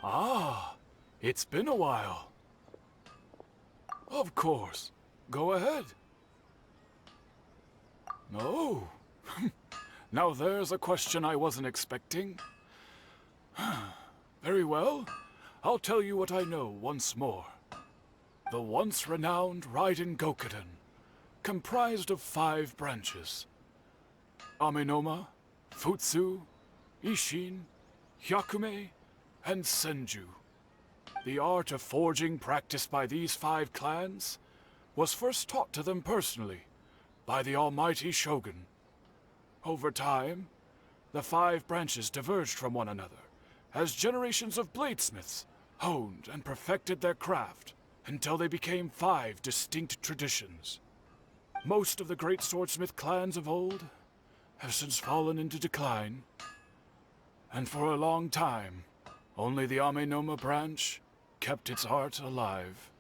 Ah, it's been a while. Of course. Go ahead. Oh. Now there's a question I wasn't expecting. Very well. I'll tell you what I know once more. The once renowned Raiden Gokuden, comprised of 5 branches. Amenoma, Futsu, Ishin, Hyakume, and Senju. The art of forging practiced by these 5 clans was first taught to them personally by the almighty Shogun. Over time, the 5 branches diverged from one another as generations of bladesmiths honed and perfected their craft until they became 5 distinct traditions. Most of the great swordsmith clans of old have since fallen into decline, and for a long time, only the Amenoma branch kept its art alive.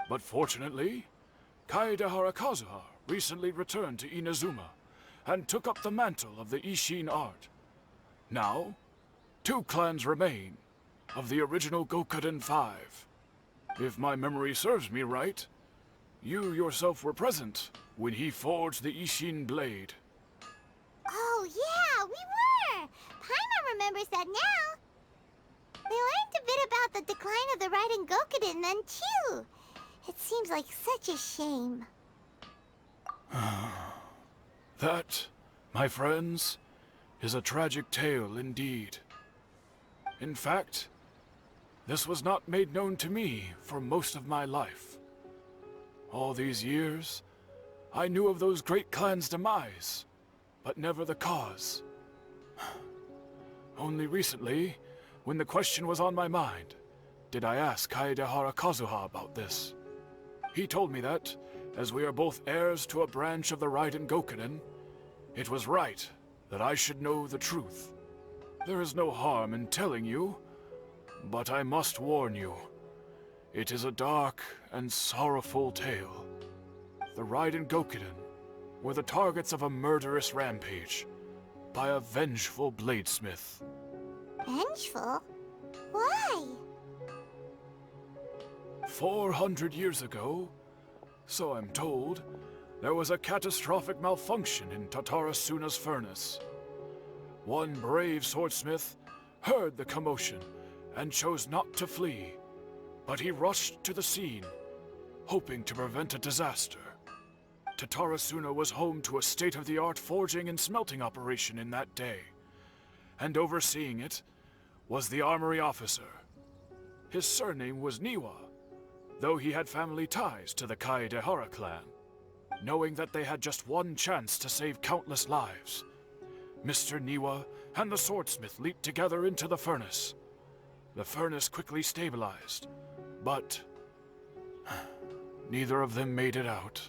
But fortunately, Kaedehara Kazuha recently returned to Inazuma and took up the mantle of the Ishin art. Now, 2 clans remain of the original Gokuden 5. If my memory serves me right, you yourself were present when he forged the Ishin blade. Oh yeah, we were! Paimon remembers that now. We learned a bit about the decline of the Raiden Gokuden then too. It seems like such a shame. That, my friends, is a tragic tale indeed. In fact, this was not made known to me for most of my life. All these years, I knew of those great clans' demise, but never the cause. Only recently, when the question was on my mind, did I ask Kaedehara Kazuha about this. He told me that, as we are both heirs to a branch of the Raiden Gokuden, it was right that I should know the truth. There is no harm in telling you, but I must warn you. It is a dark and sorrowful tale. The Raiden Gokuden were the targets of a murderous rampage by a vengeful bladesmith. Vengeful? Why? 400 years ago, so I'm told, there was a catastrophic malfunction in Tatarasuna's furnace. One brave swordsmith heard the commotion and chose not to flee, but he rushed to the scene, hoping to prevent a disaster. Tatarasuna was home to a state-of-the-art forging and smelting operation in that day, and overseeing it was the armory officer. His surname was Niwa, though he had family ties to the Kaedehara clan. Knowing that they had just one chance to save countless lives, Mr. Niwa and the swordsmith leaped together into the furnace. The furnace quickly stabilized, but neither of them made it out.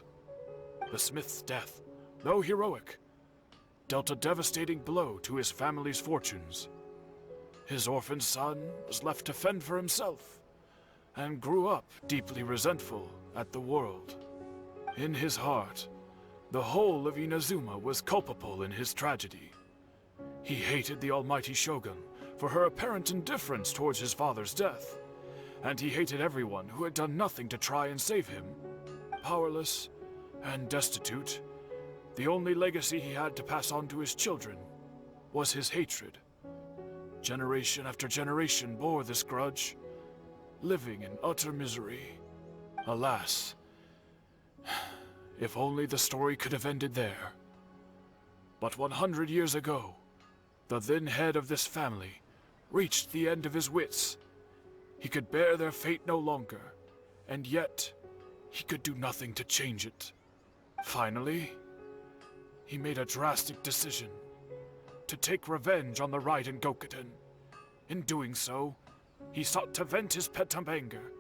The smith's death, though heroic, dealt a devastating blow to his family's fortunes. His orphaned son was left to fend for himself, and grew up deeply resentful at the world. In his heart, the whole of Inazuma was culpable in his tragedy. He hated the almighty Shogun for her apparent indifference towards his father's death, and he hated everyone who had done nothing to try and save him. Powerless and destitute, the only legacy he had to pass on to his children was his hatred. Generation after generation bore this grudge, living in utter misery. Alas, if only the story could have ended there. But 100 years ago, the then head of this family reached the end of his wits. He could bear their fate no longer, and yet he could do nothing to change it. Finally, he made a drastic decision to take revenge on the Raiden Gokuden. In doing so, he sought to vent his pent anger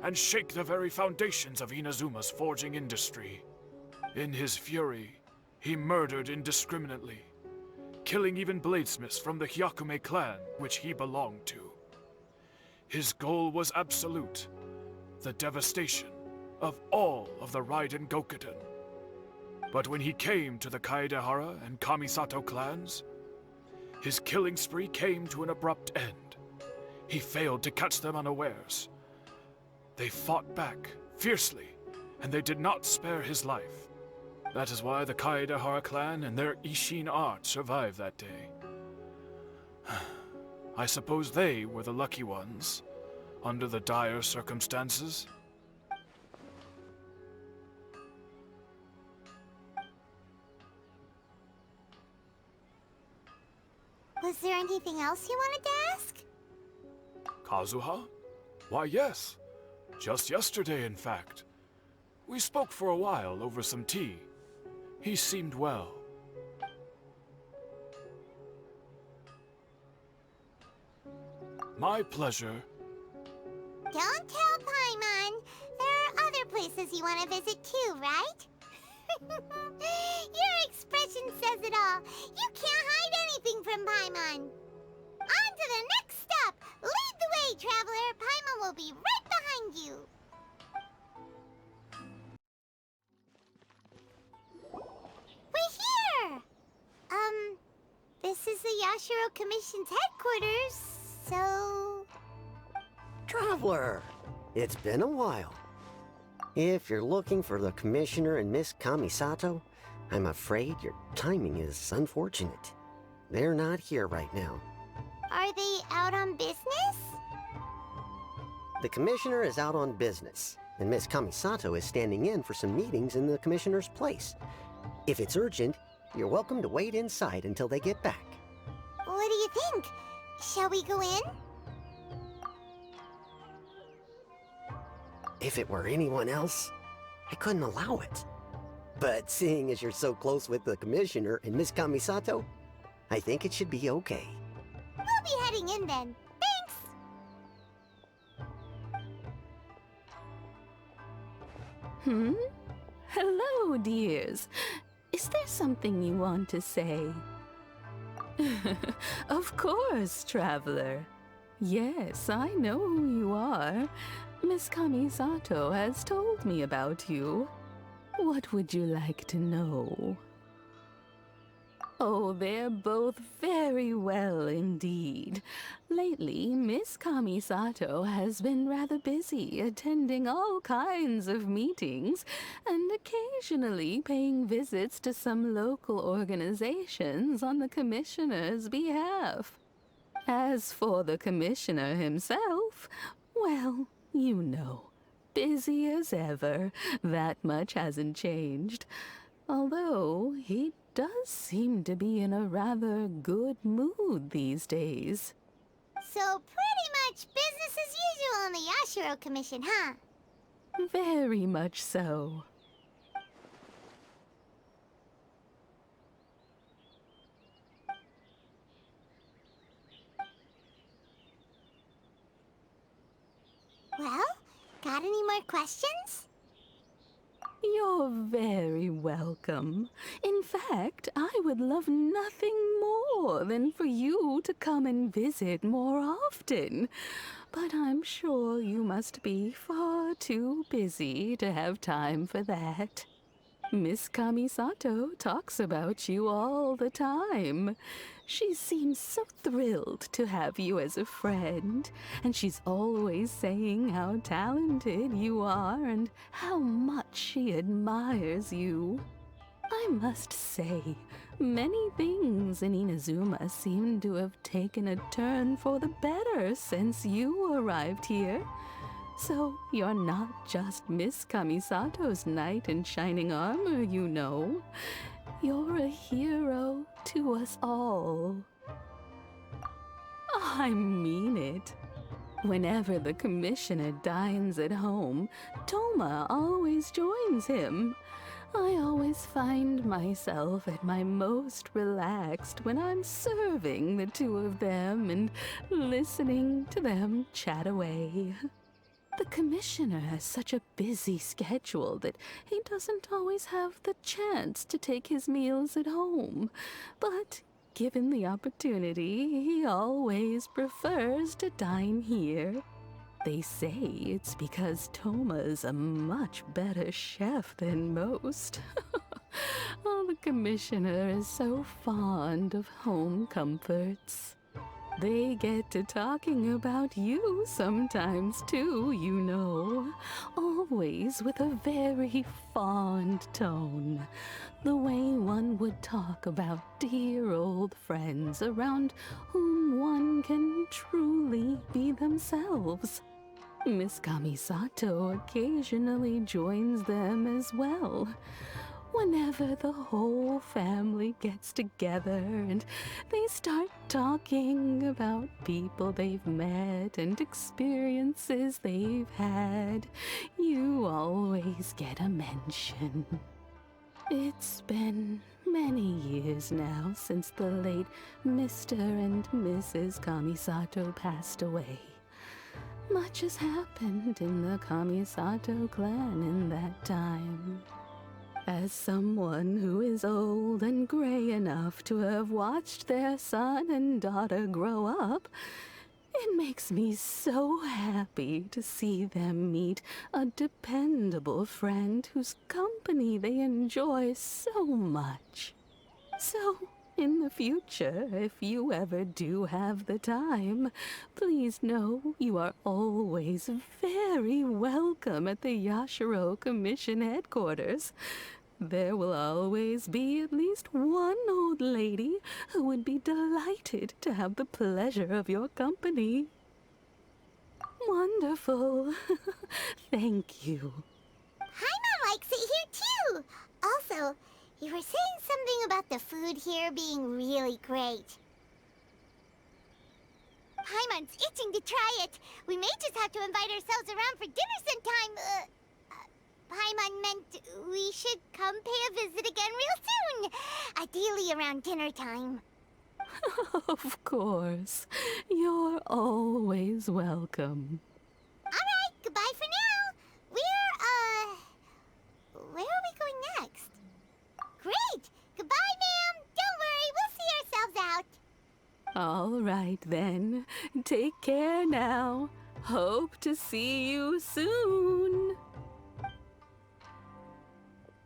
and shake the very foundations of Inazuma's forging industry. In his fury, he murdered indiscriminately, killing even bladesmiths from the Hyakume clan which he belonged to. His goal was absolute, the devastation of all of the Raiden Gokuden. But when he came to the Kaedehara and Kamisato clans, his killing spree came to an abrupt end. he failed to catch them unawares. They fought back fiercely, and they did not spare his life. That is why the Kaedahara clan and their Ishin art survived that day. I suppose they were the lucky ones, under the dire circumstances. Was there anything else you wanted to ask? Kazuha? Why, yes. Just yesterday, in fact. We spoke for a while over some tea. He seemed well. My pleasure. Don't tell Paimon. There are other places you want to visit too, right? Your expression says it all. You can't hide anything from Paimon. On to the next stop. Lead the way, traveler. Paimon will be right behind you. We're here! This is the Yashiro Commission's headquarters, so... Traveler, it's been a while. If you're looking for the Commissioner and Miss Kamisato, I'm afraid your timing is unfortunate. They're not here right now. Are they out on business? The Commissioner is out on business, and Miss Kamisato is standing in for some meetings in the Commissioner's place. If it's urgent, you're welcome to wait inside until they get back. What do you think? Shall we go in? If it were anyone else, I couldn't allow it. But seeing as you're so close with the Commissioner and Miss Kamisato, I think it should be okay. We'll be heading in then. Thanks! Hello, dears. Is there something you want to say? Of course, traveler. Yes, I know who you are. Miss Kamisato has told me about you. What would you like to know? Oh, they're both very well indeed. Lately, Miss Kamisato has been rather busy attending all kinds of meetings and occasionally paying visits to some local organizations on the Commissioner's behalf. As for the Commissioner himself, well, you know, busy as ever. That much hasn't changed. Although he does seem to be in a rather good mood these days. So pretty much business as usual on the Yashiro Commission, huh? Very much so. Well, got any more questions? You're very welcome. In fact, I would love nothing more than for you to come and visit more often. But I'm sure you must be far too busy to have time for that. Miss Kamisato talks about you all the time. She seems so thrilled to have you as a friend, and she's always saying how talented you are and how much she admires you. I must say, many things in Inazuma seem to have taken a turn for the better since you arrived here. So you're not just Miss Kamisato's knight in shining armor, you know. You're a hero to us all. I mean it. Whenever the Commissioner dines at home, Toma always joins him. I always find myself at my most relaxed when I'm serving the two of them and listening to them chat away. The Commissioner has such a busy schedule that he doesn't always have the chance to take his meals at home. But given the opportunity, he always prefers to dine here. They say it's because Toma's a much better chef than most. Oh, the Commissioner is so fond of home comforts. They get to talking about you sometimes too, you know. Always with a very fond tone. The way one would talk about dear old friends around whom one can truly be themselves. Miss Kamisato occasionally joins them as well. Whenever the whole family gets together and they start talking about people they've met and experiences they've had, you always get a mention. It's been many years now since the late Mr. and Mrs. Kamisato passed away. Much has happened in the Kamisato clan in that time. As someone who is old and gray enough to have watched their son and daughter grow up, it makes me so happy to see them meet a dependable friend whose company they enjoy so much. So, in the future, if you ever do have the time, please know you are always very welcome at the Yashiro Commission headquarters. There will always be at least one old lady who would be delighted to have the pleasure of your company. Wonderful. Thank you. Paimon likes it here too. Also, you were saying something about the food here being really great. Paimon's itching to try it. We may just have to invite ourselves around for dinner sometime. Paimon meant we should come pay a visit again real soon. Ideally around dinner time. Of course. You're always welcome. Alright, goodbye for now. Where are we going next? Great! Goodbye, ma'am! Don't worry, we'll see ourselves out. All right, then. Take care now. Hope to see you soon.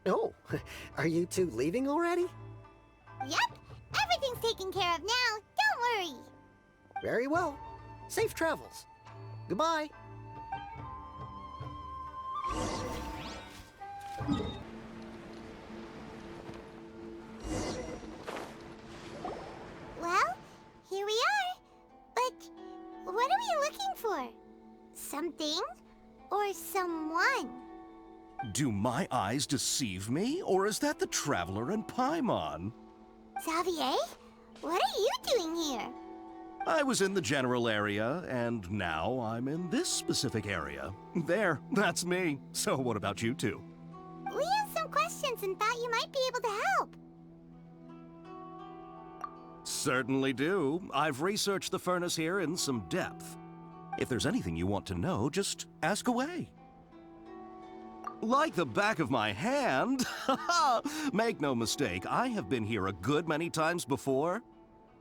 Oh, are you two leaving already? Yep, everything's taken care of now. Don't worry. Very well. Safe travels. Goodbye. Well, here we are. But what are we looking for? Something or someone? Do my eyes deceive me, or is that the Traveler and Paimon? Xavier, what are you doing here? I was in the general area, and now I'm in this specific area. There, that's me. So what about you two? We have some questions and thought you might be able to help. Certainly do. I've researched the furnace here in some depth. If there's anything you want to know, just ask away. Like the back of my hand. Make no mistake, I have been here a good many times before.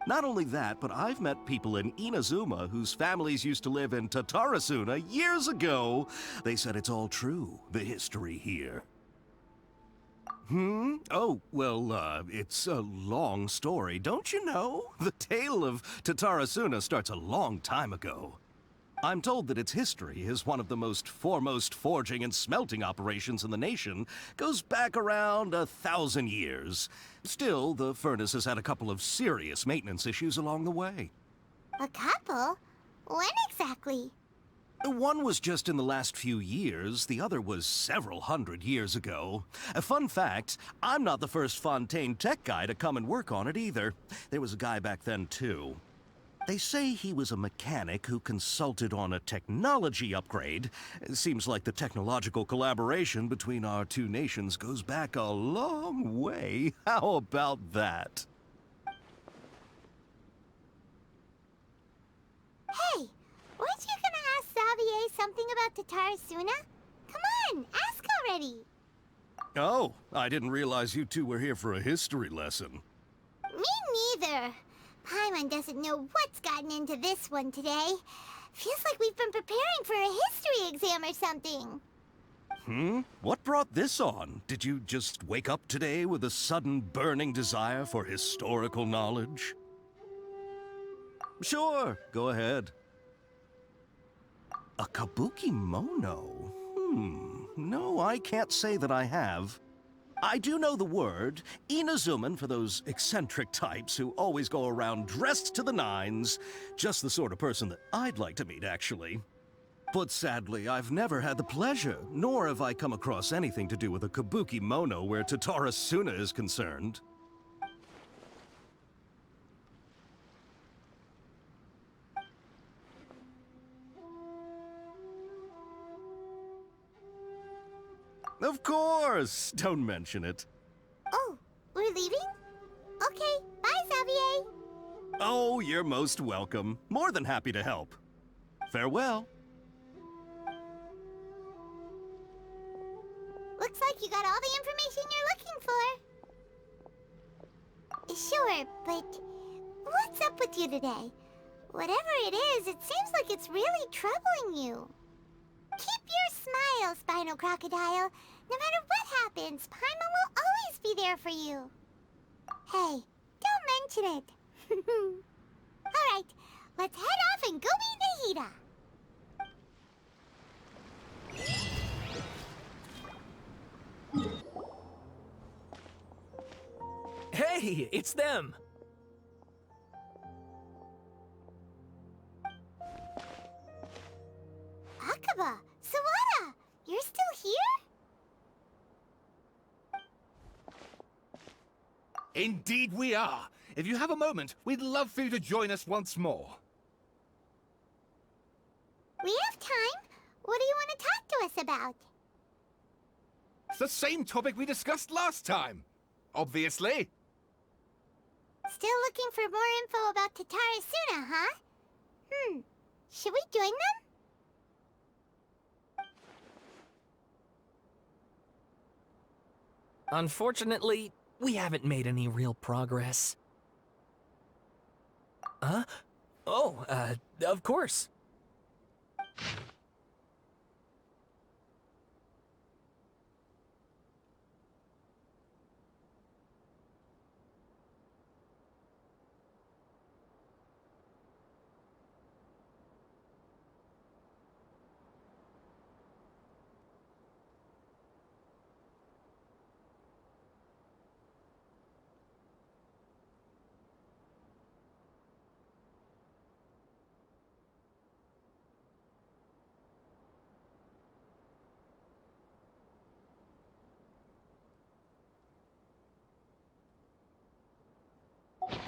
Not only that, but I've met people in Inazuma whose families used to live in Tatarasuna years ago. They said it's all true, the history here. Oh, well, it's a long story, don't you know? The tale of Tatarasuna starts a long time ago. I'm told that its history is one of the most foremost forging and smelting operations in the nation, goes back around 1,000 years. Still, the furnace has had a couple of serious maintenance issues along the way. A couple? When exactly? One was just in the last few years, the other was several hundred years ago. A fun fact, I'm not the first Fontaine tech guy to come and work on it either. There was a guy back then too. They say he was a mechanic who consulted on a technology upgrade. It seems like the technological collaboration between our two nations goes back a long way. How about that? Hey, weren't you gonna ask Xavier something about Tatarasuna? Come on, ask already. Oh, I didn't realize you two were here for a history lesson. Me neither. Paimon doesn't know what's gotten into this one today. Feels like we've been preparing for a history exam or something. What brought this on? Did you just wake up today with a sudden burning desire for historical knowledge? Sure, go ahead. A kabuki mono? No, I can't say that I have. I do know the word, Inazuman for those eccentric types who always go around dressed to the nines. Just the sort of person that I'd like to meet, actually. But sadly, I've never had the pleasure, nor have I come across anything to do with a kabuki mono where Tatara Suna is concerned. Of course! Don't mention it. Oh, we're leaving? Okay, bye, Xavier. Oh, you're most welcome. More than happy to help. Farewell. Looks like you got all the information you're looking for. Sure, but what's up with you today? Whatever it is, it seems like it's really troubling you. Keep your smile, Spinal Crocodile. No matter what happens, Paimon will always be there for you. Hey, don't mention it. Alright, let's head off and go meet Nahida. Hey, it's them! Akaba, Sawada, you're still here? Indeed we are. If you have a moment, we'd love for you to join us once more. We have time. What do you want to talk to us about? It's the same topic we discussed last time. Obviously. Still looking for more info about Tatara Suna, huh? Should we join them? Unfortunately, we haven't made any real progress. Huh? Oh, of course.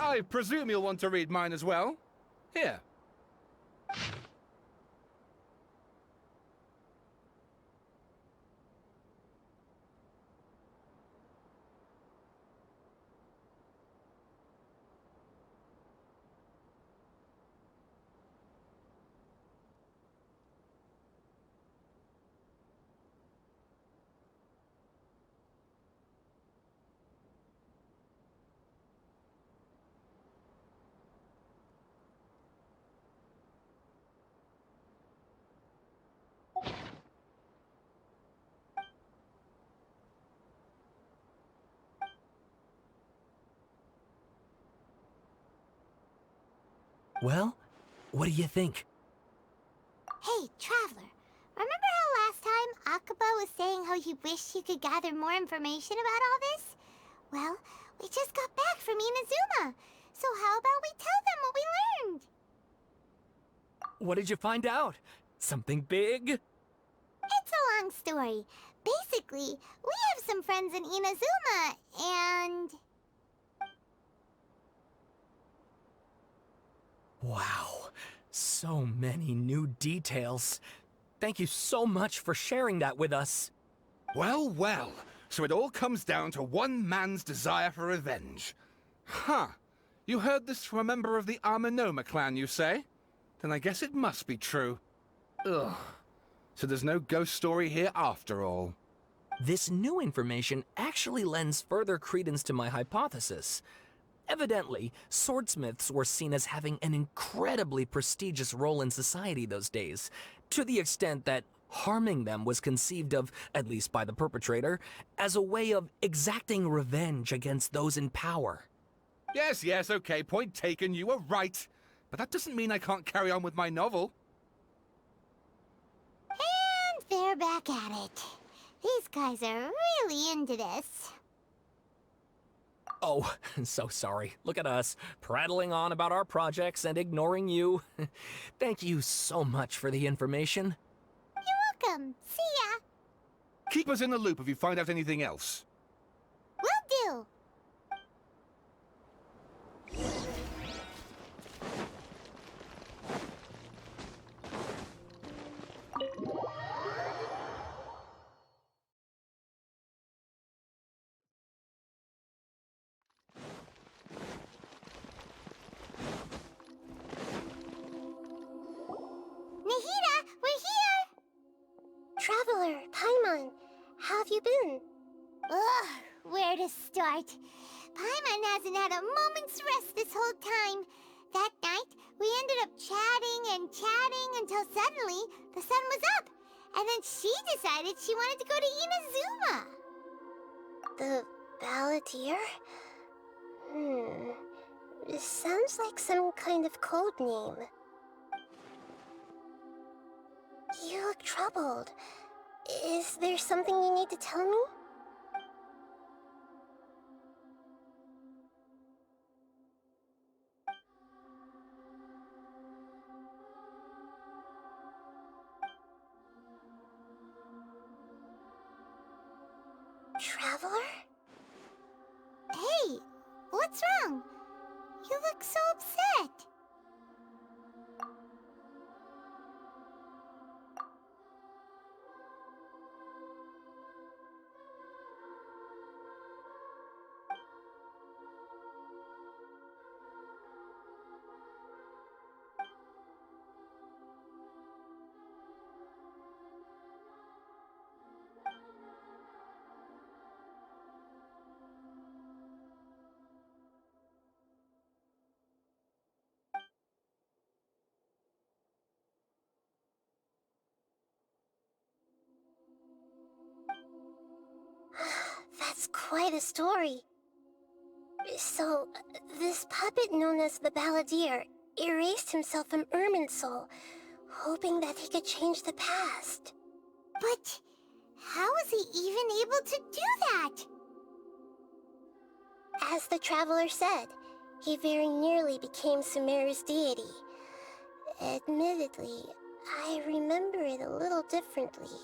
I presume you'll want to read mine as well. Here. Well, what do you think? Hey, Traveler. Remember how last time Akaba was saying how he wished he could gather more information about all this? Well, we just got back from Inazuma. So how about we tell them what we learned? What did you find out? Something big? It's a long story. Basically, we have some friends in Inazuma, and... Wow, so many new details. Thank you so much for sharing that with us. Well, well. So it all comes down to one man's desire for revenge. Huh. You heard this from a member of the Armanoma clan, you say? Then I guess it must be true. Ugh. So there's no ghost story here after all. This new information actually lends further credence to my hypothesis. Evidently, swordsmiths were seen as having an incredibly prestigious role in society those days, to the extent that harming them was conceived of, at least by the perpetrator, as a way of exacting revenge against those in power. Yes, okay, point taken, you were right. but that doesn't mean I can't carry on with my novel. And they're back at it. These guys are really into this. Oh, so sorry. Look at us, prattling on about our projects and ignoring you. Thank you so much for the information. You're welcome. See ya. Keep us in the loop if you find out anything else. Will do. Nahida, we're here! Traveler, Paimon, how have you been? Ugh, where to start? Paimon hasn't had a moment's rest this whole time. That night, we ended up chatting and chatting until suddenly the sun was up. And then she decided she wanted to go to Inazuma. The Balladeer? It sounds like some kind of code name. You look troubled. Is there something you need to tell me? Traveler? Hey, what's wrong? You look so upset. That's quite a story. So, this puppet known as the Balladeer erased himself from Irminsul, hoping that he could change the past. But how was he even able to do that? As the Traveler said, he very nearly became Sumeru's deity. Admittedly, I remember it a little differently.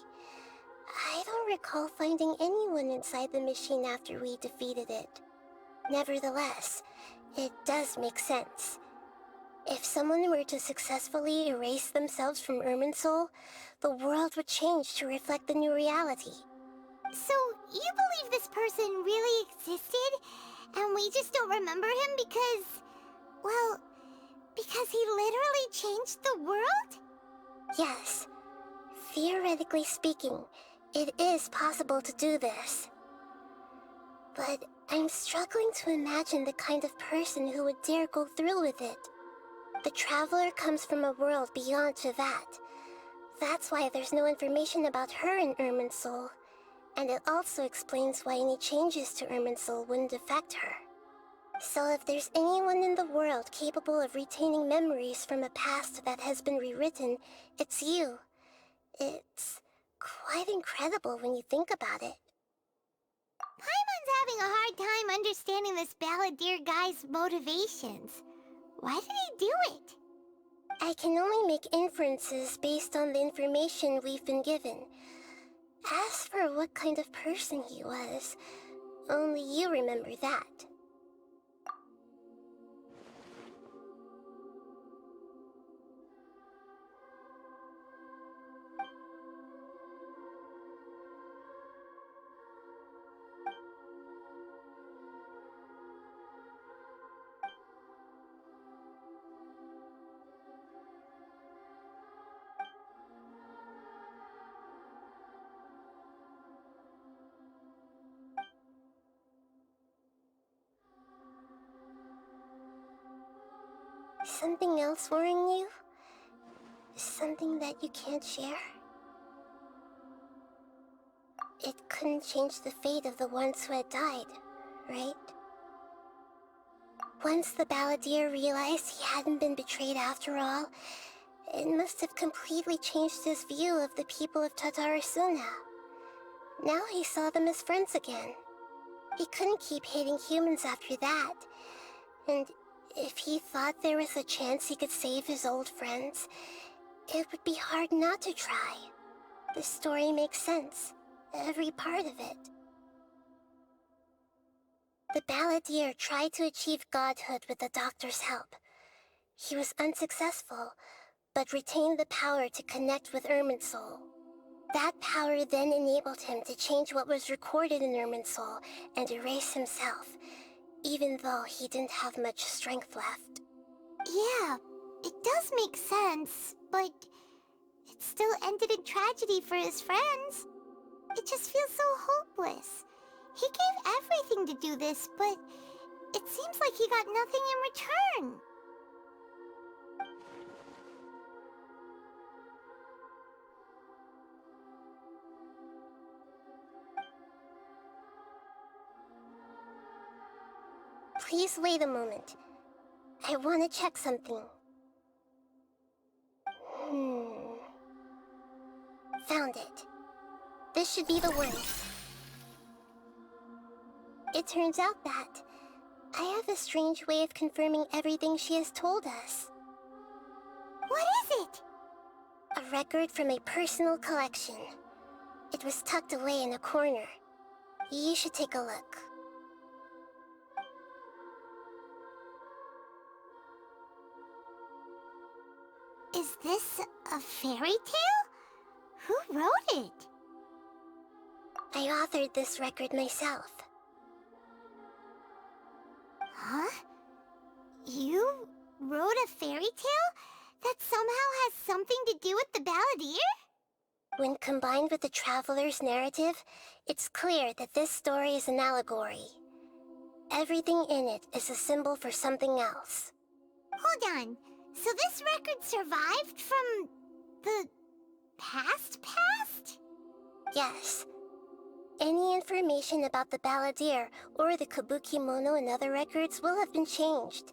I don't recall finding anyone inside the machine after we defeated it. Nevertheless, it does make sense. If someone were to successfully erase themselves from Irminsul, the world would change to reflect the new reality. So, you believe this person really existed, and we just don't remember him because... well, because he literally changed the world? Yes. Theoretically speaking, it is possible to do this. But I'm struggling to imagine the kind of person who would dare go through with it. The Traveler comes from a world beyond Javat. That's why there's no information about her in Irminsul. And it also explains why any changes to Irminsul wouldn't affect her. So if there's anyone in the world capable of retaining memories from a past that has been rewritten, it's you. It's quite incredible when you think about it. Paimon's having a hard time understanding this Balladeer guy's motivations. Why did he do it? I can only make inferences based on the information we've been given. As for what kind of person he was, only you remember that. Something else worrying you? Something that you can't share? It couldn't change the fate of the ones who had died, right? Once the balladeer realized he hadn't been betrayed after all, it must have completely changed his view of the people of Tatarasuna. Now he saw them as friends again. He couldn't keep hating humans after that. And if he thought there was a chance he could save his old friends, it would be hard not to try. The story makes sense, every part of it. The balladeer tried to achieve godhood with the doctor's help. He was unsuccessful, but retained the power to connect with Irminsul. That power then enabled him to change what was recorded in Irminsul and erase himself, even though he didn't have much strength left. Yeah, it does make sense, but it still ended in tragedy for his friends. It just feels so hopeless. He gave everything to do this, but it seems like he got nothing in return. Please wait a moment. I want to check something. Found it. This should be the one. It turns out that I have a strange way of confirming everything she has told us. What is it? A record from a personal collection. It was tucked away in a corner. You should take a look. Is this a fairy tale? Who wrote it? I authored this record myself. Huh? You wrote a fairy tale that somehow has something to do with the balladeer? When combined with the traveler's narrative, it's clear that this story is an allegory. Everything in it is a symbol for something else. Hold on. So this record survived from the past? Yes. Any information about the balladeer or the kabukimono in other records will have been changed.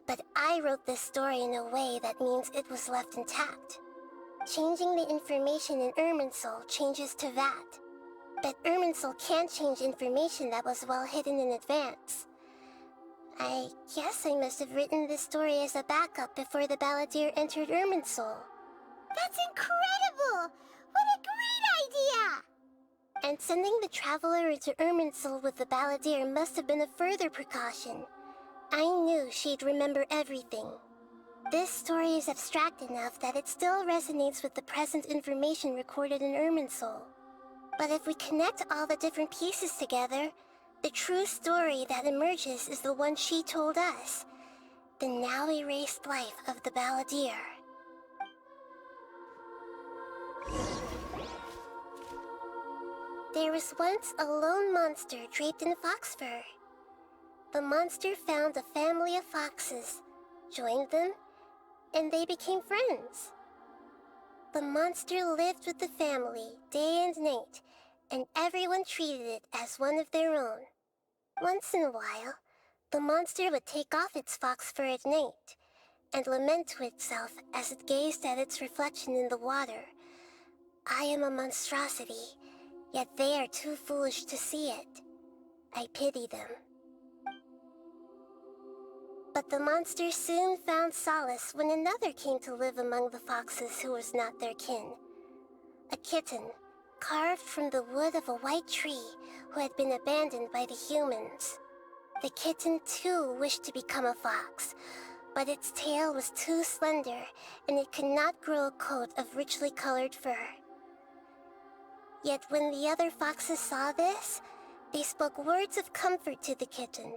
But I wrote this story in a way that means it was left intact. Changing the information in Irminsul changes to that. But Irminsul can't change information that was well hidden in advance. I guess I must have written this story as a backup before the balladeer entered Irminsul. That's incredible! What a great idea! And sending the traveler into Irminsul with the balladeer must have been a further precaution. I knew she'd remember everything. This story is abstract enough that it still resonates with the present information recorded in Irminsul. But if we connect all the different pieces together, the true story that emerges is the one she told us, the now erased life of the balladeer. There was once a lone monster draped in fox fur. The monster found a family of foxes, joined them, and they became friends. The monster lived with the family day and night, and everyone treated it as one of their own. Once in a while, the monster would take off its fox fur at night, and lament to itself as it gazed at its reflection in the water. I am a monstrosity, yet they are too foolish to see it. I pity them. But the monster soon found solace when another came to live among the foxes who was not their kin. A kitten, carved from the wood of a white tree who had been abandoned by the humans. The kitten too wished to become a fox, but its tail was too slender and it could not grow a coat of richly colored fur. Yet when the other foxes saw this, they spoke words of comfort to the kitten.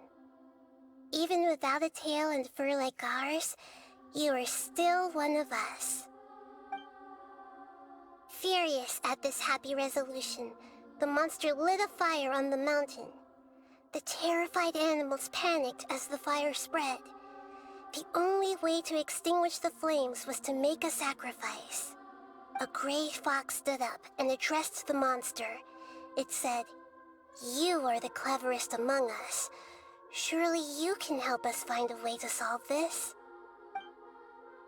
Even without a tail and fur like ours, you are still one of us. Furious at this happy resolution, the monster lit a fire on the mountain. The terrified animals panicked as the fire spread. The only way to extinguish the flames was to make a sacrifice. A gray fox stood up and addressed the monster. It said, "You are the cleverest among us. Surely you can help us find a way to solve this.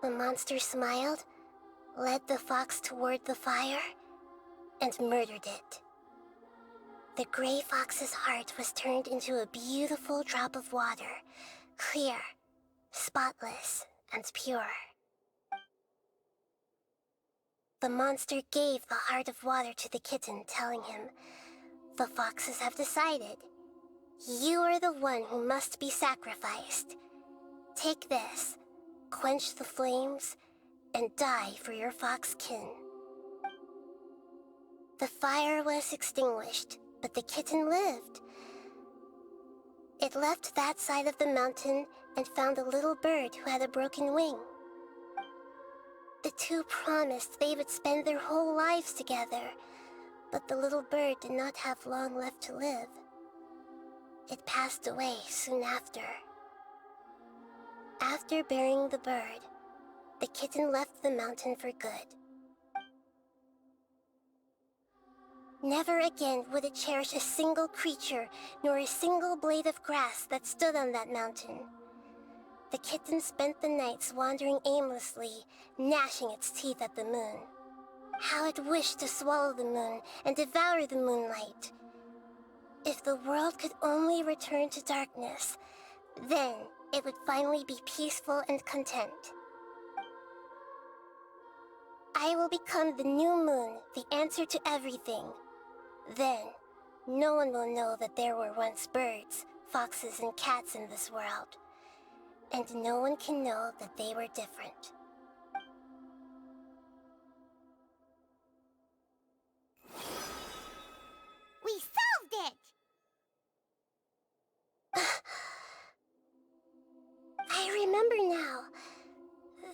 The monster smiled, led the fox toward the fire, and murdered it. The gray fox's heart was turned into a beautiful drop of water, clear, spotless, and pure. The monster gave the heart of water to the kitten, telling him, "The foxes have decided. You are the one who must be sacrificed. Take this, quench the flames, and die for your fox kin." The fire was extinguished, but the kitten lived. It left that side of the mountain and found a little bird who had a broken wing. The two promised they would spend their whole lives together, but the little bird did not have long left to live. It passed away soon after. After burying the bird, the kitten left the mountain for good. Never again would it cherish a single creature, nor a single blade of grass that stood on that mountain. The kitten spent the nights wandering aimlessly, gnashing its teeth at the moon. How it wished to swallow the moon and devour the moonlight. If the world could only return to darkness, then it would finally be peaceful and content. I will become the new moon, the answer to everything. Then, no one will know that there were once birds, foxes, and cats in this world. And no one can know that they were different. We solved it! I remember now.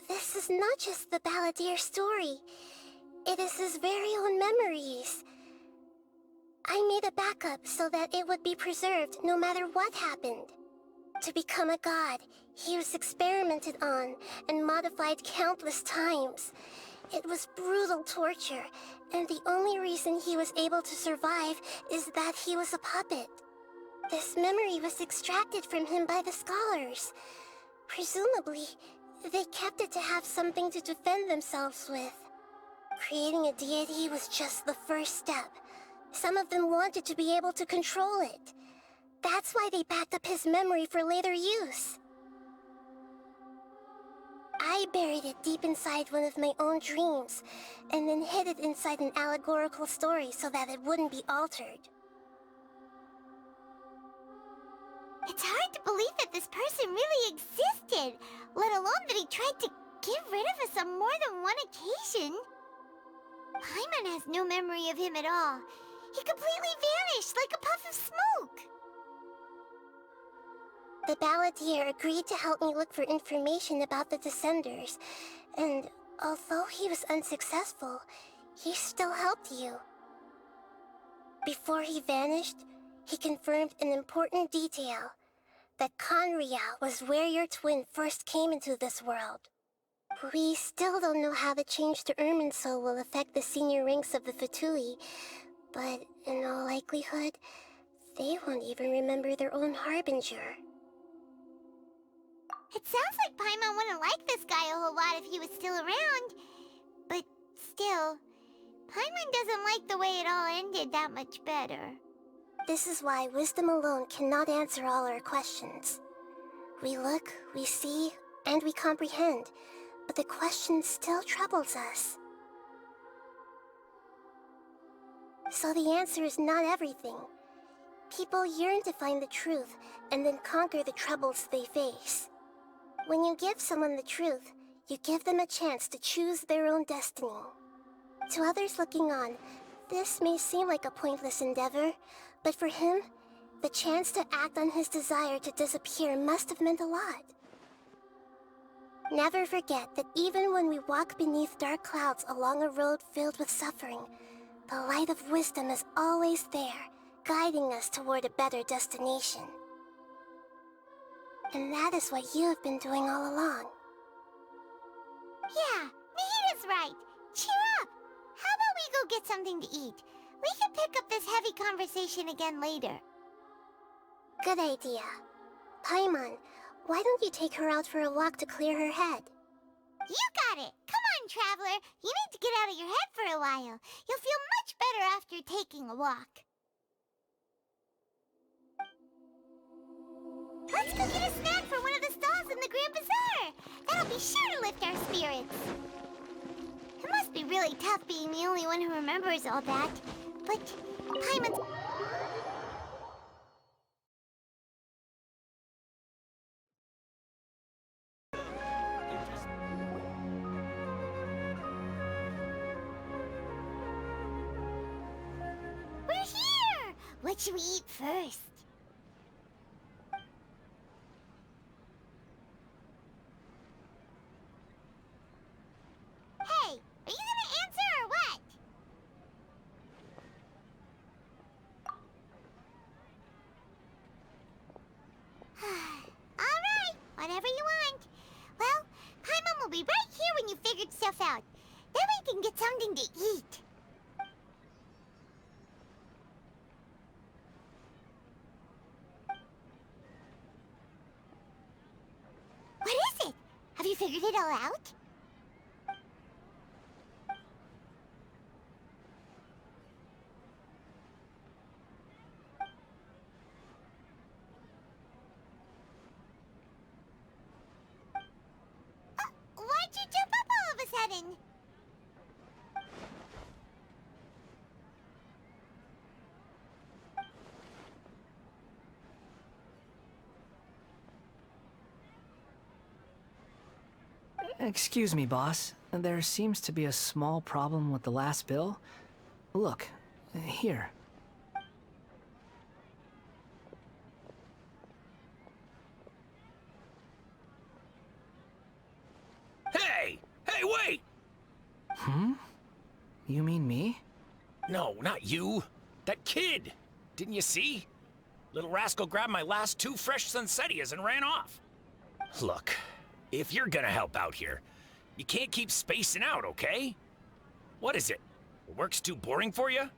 This is not just the Balladeer story. It is his very own memories. I made a backup so that it would be preserved no matter what happened. To become a god, he was experimented on and modified countless times. It was brutal torture, and the only reason he was able to survive is that he was a puppet. This memory was extracted from him by the scholars. Presumably, they kept it to have something to defend themselves with. Creating a deity was just the first step. Some of them wanted to be able to control it. That's why they backed up his memory for later use. I buried it deep inside one of my own dreams, and then hid it inside an allegorical story so that it wouldn't be altered. It's hard to believe that this person really existed, let alone that he tried to get rid of us on more than one occasion. Paimon has no memory of him at all. He completely vanished like a puff of smoke. The Balladeer agreed to help me look for information about the Descenders, and although he was unsuccessful, he still helped you. Before he vanished, he confirmed an important detail, that Conria was where your twin first came into this world. We still don't know how the change to Irminsul will affect the senior ranks of the Fatui, but in all likelihood, they won't even remember their own Harbinger. It sounds like Paimon wouldn't like this guy a whole lot if he was still around. But still, Paimon doesn't like the way it all ended that much better. This is why wisdom alone cannot answer all our questions. We look, we see, and we comprehend, but the question still troubles us. So the answer is not everything. People yearn to find the truth and then conquer the troubles they face. When you give someone the truth, you give them a chance to choose their own destiny. To others looking on, this may seem like a pointless endeavor, but for him, the chance to act on his desire to disappear must have meant a lot. Never forget that even when we walk beneath dark clouds along a road filled with suffering, the light of wisdom is always there, guiding us toward a better destination. And that is what you have been doing all along. Yeah, Nahita's right. Cheer up! How about we go get something to eat? We can pick up this heavy conversation again later. Good idea. Paimon, why don't you take her out for a walk to clear her head? You got it! Come on, Traveler! You need to get out of your head for a while. You'll feel much better after taking a walk. Let's go get a snack from one of the stalls in the Grand Bazaar! That'll be sure to lift our spirits. It must be really tough being the only one who remembers all that. But Paimon's... We're here! What should we eat first? Hey, are you gonna answer or what? Alright, whatever you want. Well, Paimon will be right here when you figured stuff out. Then we can get something to eat. What is it? Have you figured it all out? Why'd you jump up all of a sudden? Excuse me, boss. There seems to be a small problem with the last bill. Look, here. Hey! Hey, wait! Hmm? You mean me? No, not you. That kid! Didn't you see? Little rascal grabbed my last 2 fresh Sunsettias and ran off. Look, if you're gonna help out here, you can't keep spacing out, okay? What is it? Work's too boring for you?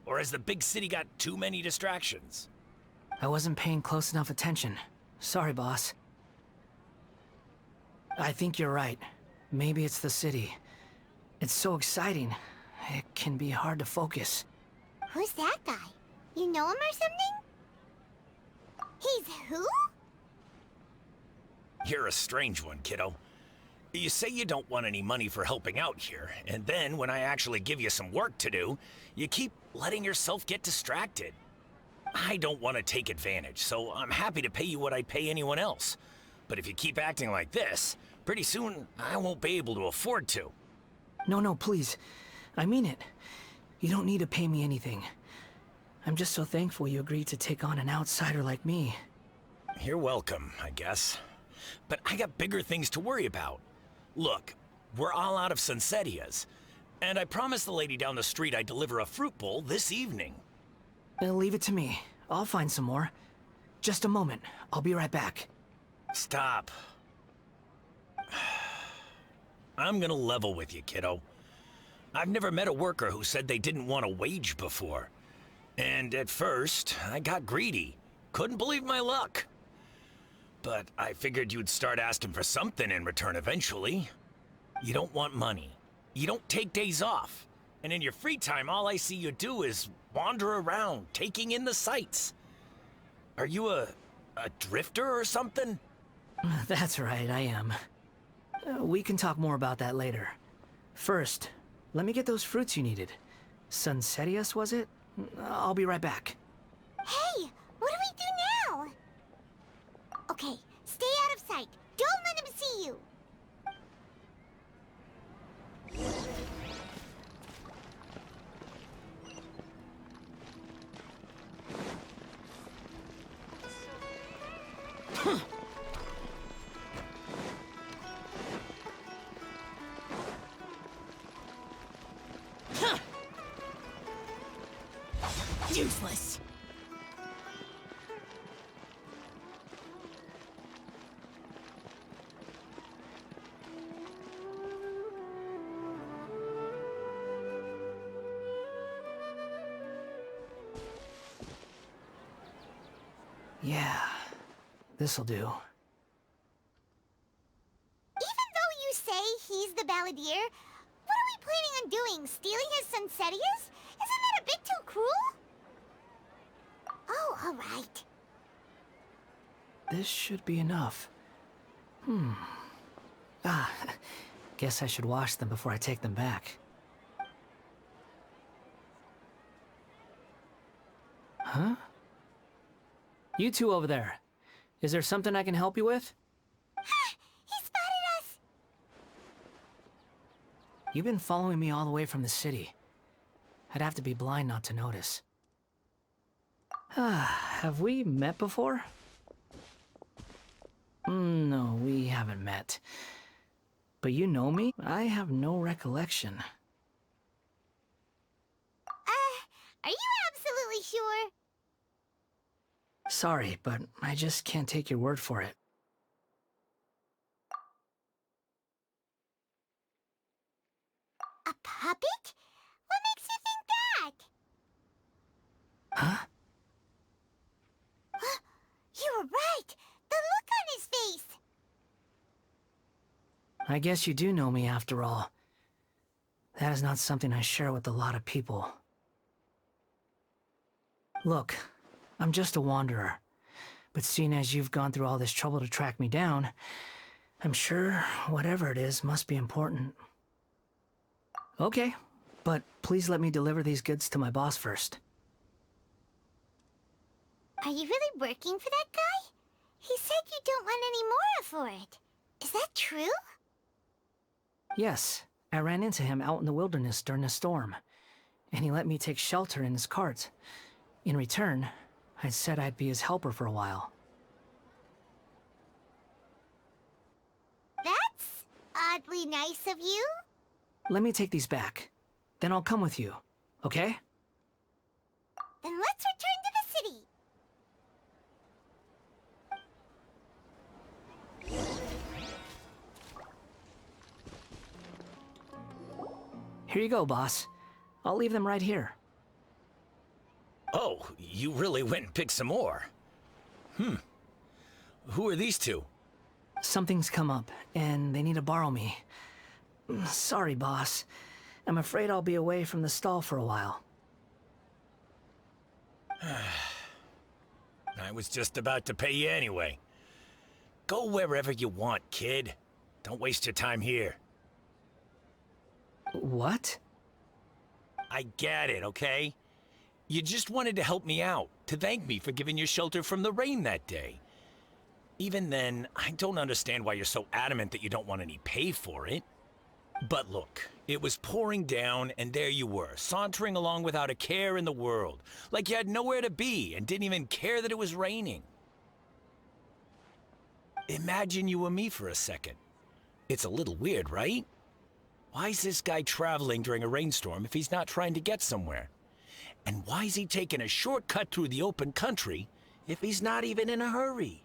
Or has the big city got too many distractions? I wasn't paying close enough attention. Sorry, boss. I think you're right. Maybe it's the city. It's so exciting. It can be hard to focus. Who's that guy? You know him or something? He's who? You're a strange one, kiddo. You say you don't want any money for helping out here, and then when I actually give you some work to do, you keep letting yourself get distracted. I don't want to take advantage, so I'm happy to pay you what I'd pay anyone else. But if you keep acting like this, pretty soon I won't be able to afford to. No, please. I mean it. You don't need to pay me anything. I'm just so thankful you agreed to take on an outsider like me. You're welcome, I guess. But I got bigger things to worry about. Look, we're all out of Sunsettias, and I promised the lady down the street I'd deliver a fruit bowl this evening. Leave it to me. I'll find some more. Just a moment. I'll be right back. Stop. I'm gonna level with you, kiddo. I've never met a worker who said they didn't want a wage before. And at first, I got greedy. Couldn't believe my luck. But I figured you'd start asking for something in return eventually. You don't want money. You don't take days off. And in your free time, all I see you do is wander around, taking in the sights. Are you a drifter or something? That's right, I am. We can talk more about that later. First, let me get those fruits you needed. Sunsettias, was it? I'll be right back. Hey, what do we do now? Okay, stay out of sight. Don't let him see you. Useless. Yeah. this'll do. Even though you say he's the balladeer, what are we planning on doing? Stealing his Sunsetias? Isn't that a bit too cruel? Oh, alright. This should be enough. Guess I should wash them before I take them back. Huh? You two over there. Is there something I can help you with? He spotted us! You've been following me all the way from the city. I'd have to be blind not to notice. Have we met before? No, we haven't met. But you know me? I have no recollection. Are you absolutely sure? Sorry, but I just can't take your word for it. A puppet? What makes you think that? Huh? You were right! The look on his face! I guess you do know me after all. That is not something I share with a lot of people. Look, I'm just a wanderer. But seeing as you've gone through all this trouble to track me down, I'm sure whatever it is must be important. Okay, but please let me deliver these goods to my boss first. Are you really working for that guy? He said you don't want any more for it. Is that true? Yes, I ran into him out in the wilderness during a storm, and he let me take shelter in his cart. In return, I said I'd be his helper for a while. That's oddly nice of you. Let me take these back. Then I'll come with you, okay? Then let's return to the city. Here you go, boss. I'll leave them right here. Oh, you really went and picked some more. Who are these two? Something's come up, and they need to borrow me. Sorry, boss. I'm afraid I'll be away from the stall for a while. I was just about to pay you anyway. Go wherever you want, kid. Don't waste your time here. What? I get it, okay? You just wanted to help me out, to thank me for giving you shelter from the rain that day. Even then, I don't understand why you're so adamant that you don't want any pay for it. But look, it was pouring down, and there you were, sauntering along without a care in the world, like you had nowhere to be and didn't even care that it was raining. Imagine you were me for a second. It's a little weird, right? Why's this guy traveling during a rainstorm if he's not trying to get somewhere? And why's he taking a shortcut through the open country if he's not even in a hurry?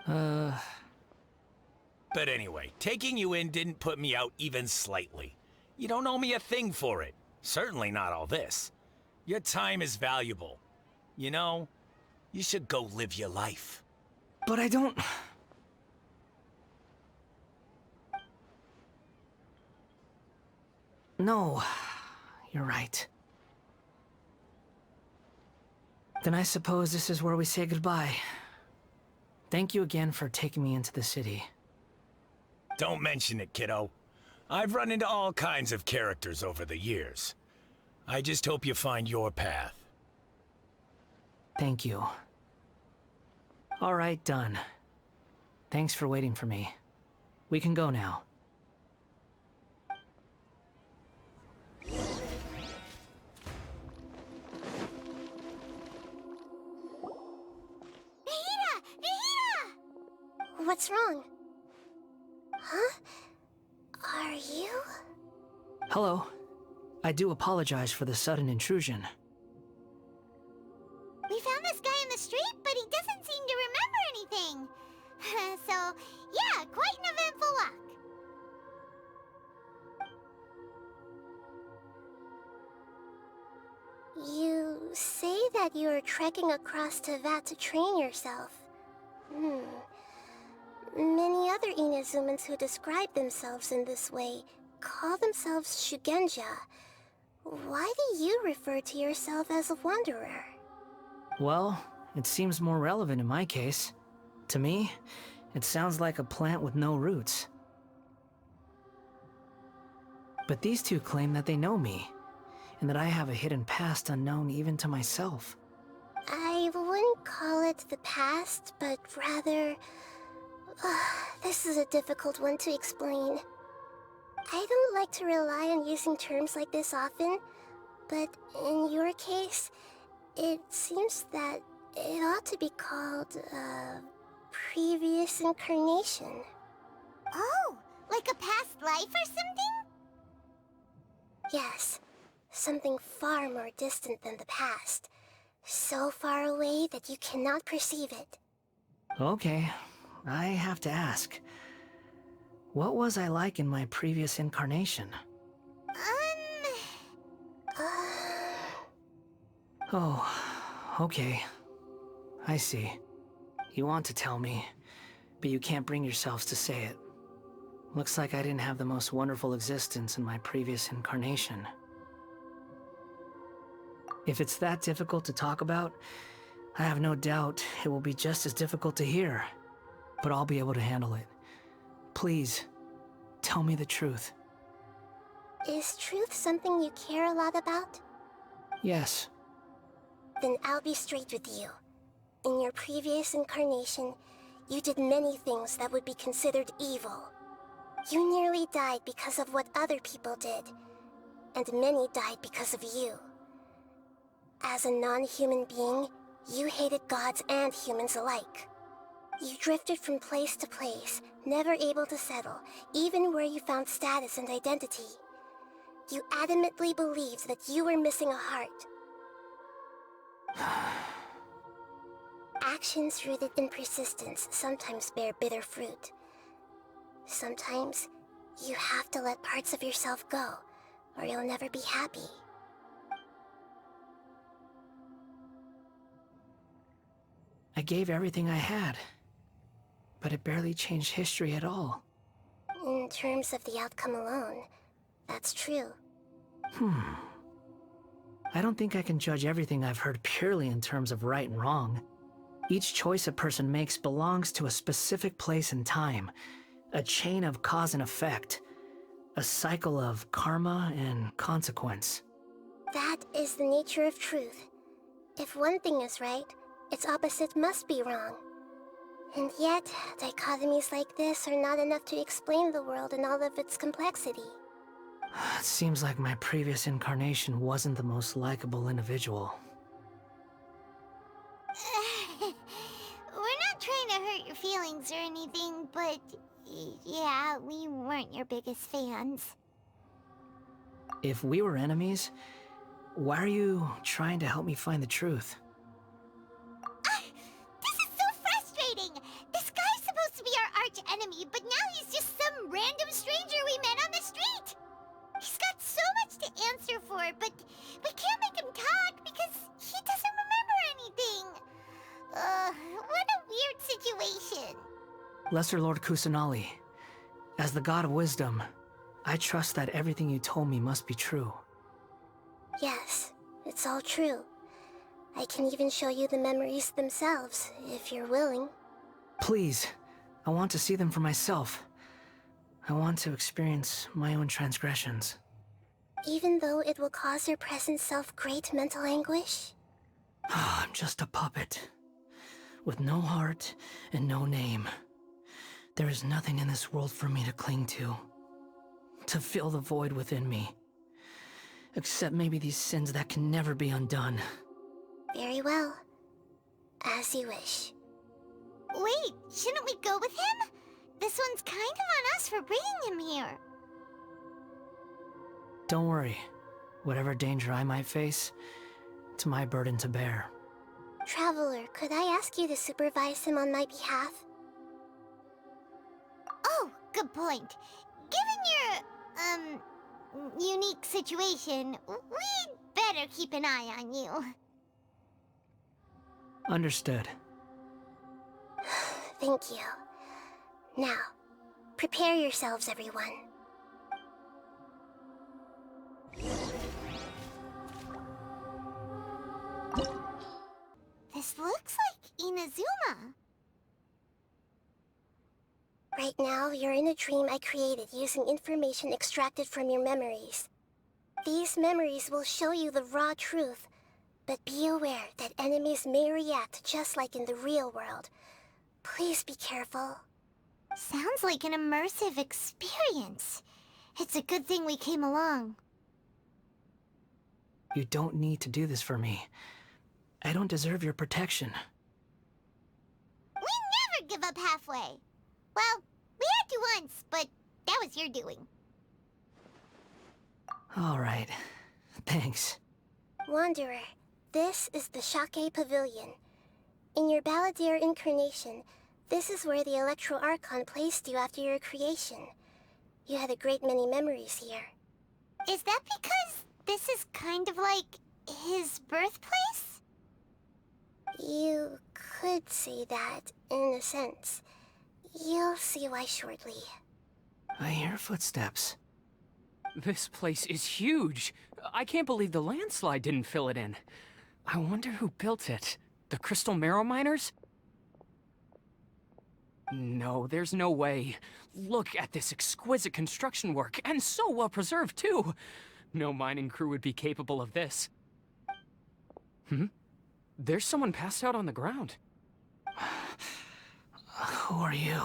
But anyway, taking you in didn't put me out even slightly. You don't owe me a thing for it. Certainly not all this. Your time is valuable. You know, you should go live your life. But I don't... No, you're right. Then I suppose this is where we say goodbye. Thank you again for taking me into the city. Don't mention it, kiddo. I've run into all kinds of characters over the years. I just hope you find your path. Thank you. All right, done. Thanks for waiting for me. We can go now. What's wrong? Huh? Are you? Hello. I do apologize for the sudden intrusion. We found this guy in the street, but he doesn't seem to remember anything. So, yeah, quite an eventful walk. You say that you are trekking across to Vat to train yourself. Many other Inazumans who describe themselves in this way call themselves Shugenja. Why do you refer to yourself as a wanderer? Well, it seems more relevant in my case. To me, it sounds like a plant with no roots. But these two claim that they know me, and that I have a hidden past unknown even to myself. I wouldn't call it the past, but rather... this is a difficult one to explain. I don't like to rely on using terms like this often, but in your case, it seems that it ought to be called, previous incarnation. Oh, like a past life or something? Yes, something far more distant than the past. So far away that you cannot perceive it. Okay, I have to ask. What was I like in my previous incarnation? Oh, okay. I see. You want to tell me, but you can't bring yourselves to say it. Looks like I didn't have the most wonderful existence in my previous incarnation. If it's that difficult to talk about, I have no doubt it will be just as difficult to hear. But I'll be able to handle it. Please, tell me the truth. Is truth something you care a lot about? Yes. Then I'll be straight with you. In your previous incarnation, you did many things that would be considered evil. You nearly died because of what other people did, and many died because of you. As a non-human being, you hated gods and humans alike. You drifted from place to place, never able to settle, even where you found status and identity. You adamantly believed that you were missing a heart. Actions rooted in persistence sometimes bear bitter fruit. Sometimes, you have to let parts of yourself go, or you'll never be happy. I gave everything I had, but it barely changed history at all. In terms of the outcome alone, that's true. I don't think I can judge everything I've heard purely in terms of right and wrong. Each choice a person makes belongs to a specific place and time, a chain of cause and effect, a cycle of karma and consequence. That is the nature of truth. If one thing is right, its opposite must be wrong. And yet, dichotomies like this are not enough to explain the world in all of its complexity. It seems like my previous incarnation wasn't the most likable individual. We're not trying to hurt your feelings or anything, but yeah, we weren't your biggest fans. If we were enemies, why are you trying to help me find the truth? This is so frustrating! This guy's supposed to be our arch enemy, but now he's just some random stranger we met on the street! He's got so much to answer for, but we can't make him talk because he doesn't remember anything. What a weird situation. Lesser Lord Kusanali, as the God of wisdom, I trust that everything you told me must be true. Yes, it's all true. I can even show you the memories themselves, if you're willing. Please, I want to see them for myself. I want to experience my own transgressions. Even though it will cause your present self great mental anguish? I'm just a puppet, with no heart and no name. There is nothing in this world for me to cling to fill the void within me. Except maybe these sins that can never be undone. Very well. As you wish. Wait, shouldn't we go with him? This one's kind of on us for bringing him here. Don't worry. Whatever danger I might face, it's my burden to bear. Traveler, could I ask you to supervise him on my behalf? Oh, good point. Given your, unique situation, we'd better keep an eye on you. Understood. Thank you. Now, prepare yourselves, everyone. This looks like Inazuma. Right now, you're in a dream I created using information extracted from your memories. These memories will show you the raw truth, but be aware that enemies may react just like in the real world. Please be careful. Sounds like an immersive experience. It's a good thing we came along. You don't need to do this for me. I don't deserve your protection. We never give up halfway. Well, we had to once, but that was your doing. All right. Thanks. Wanderer, this is the Shake Pavilion. In your Balladeer incarnation, this is where the Electro Archon placed you after your creation. You had a great many memories here. Is that because this is kind of like his birthplace? You could say that, in a sense. You'll see why shortly. I hear footsteps. This place is huge. I can't believe the landslide didn't fill it in. I wonder who built it. The Crystal Marrow Miners? No, there's no way. Look at this exquisite construction work, and so well preserved, too. No mining crew would be capable of this. There's someone passed out on the ground. Who are you?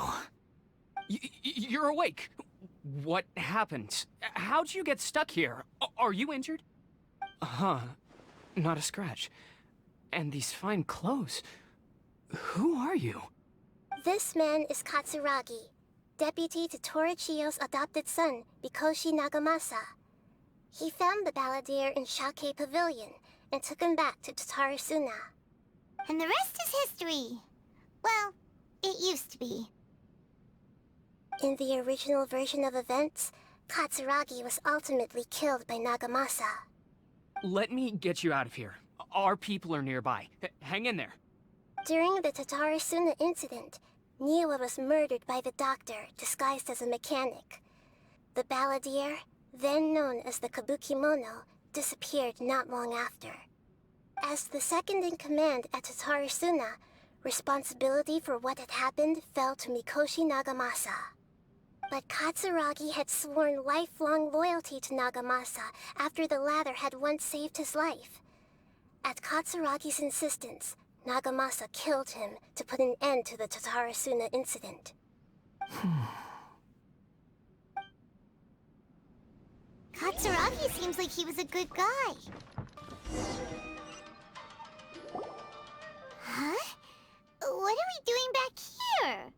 You're awake. What happened? How'd you get stuck here? Are you injured? Huh. Not a scratch. And these fine clothes. Who are you? This man is Katsuragi, deputy to Torichiyo's adopted son, Mikoshi Nagamasa. He found the Balladeer in Shake Pavilion and took him back to Tatarasuna. And the rest is history. Well, it used to be. In the original version of events, Katsuragi was ultimately killed by Nagamasa. Let me get you out of here. Our people are nearby. Hang in there. During the Tatarasuna incident, Niwa was murdered by the doctor disguised as a mechanic. The Balladeer, then known as the Kabukimono, disappeared not long after. As the second in command at Tatarasuna, responsibility for what had happened fell to Mikoshi Nagamasa. But Katsuragi had sworn lifelong loyalty to Nagamasa after the latter had once saved his life. At Katsuragi's insistence, Nagamasa killed him to put an end to the Tatarasuna incident. Katsuragi seems like he was a good guy. Huh? What are we doing back here?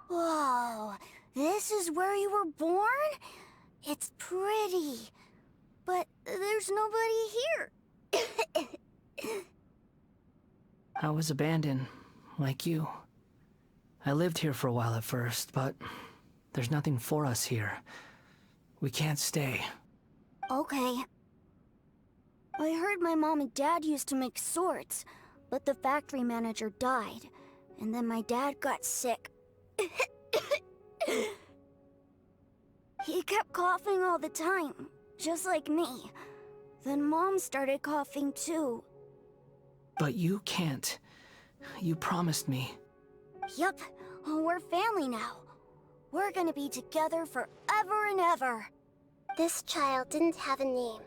Whoa, this is where you were born? It's pretty, but there's nobody here. I was abandoned, like you. I lived here for a while at first, but there's nothing for us here. We can't stay. Okay. I heard my mom and dad used to make swords, but the factory manager died, and then my dad got sick. He kept coughing all the time, just like me. Then Mom started coughing too. But you can't. You promised me. Yup, we're family now. We're gonna be together forever and ever. This child didn't have a name.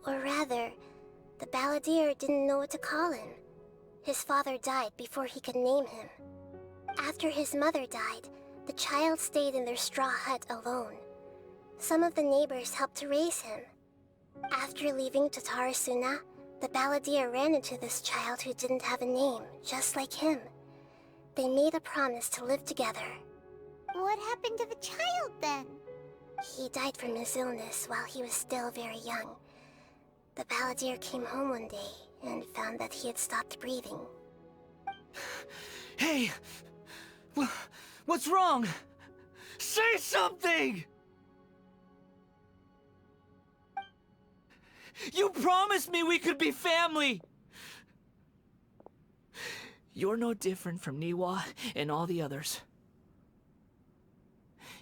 Or rather, the Balladeer didn't know what to call him. His father died before he could name him. After his mother died, the child stayed in their straw hut alone. Some of the neighbors helped to raise him. After leaving Tatarasuna, the Balladeer ran into this child who didn't have a name, just like him. They made a promise to live together. What happened to the child then? He died from his illness while he was still very young. The Balladeer came home one day and found that he had stopped breathing. Hey! What's wrong? Say something! You promised me we could be family! You're no different from Niwa and all the others.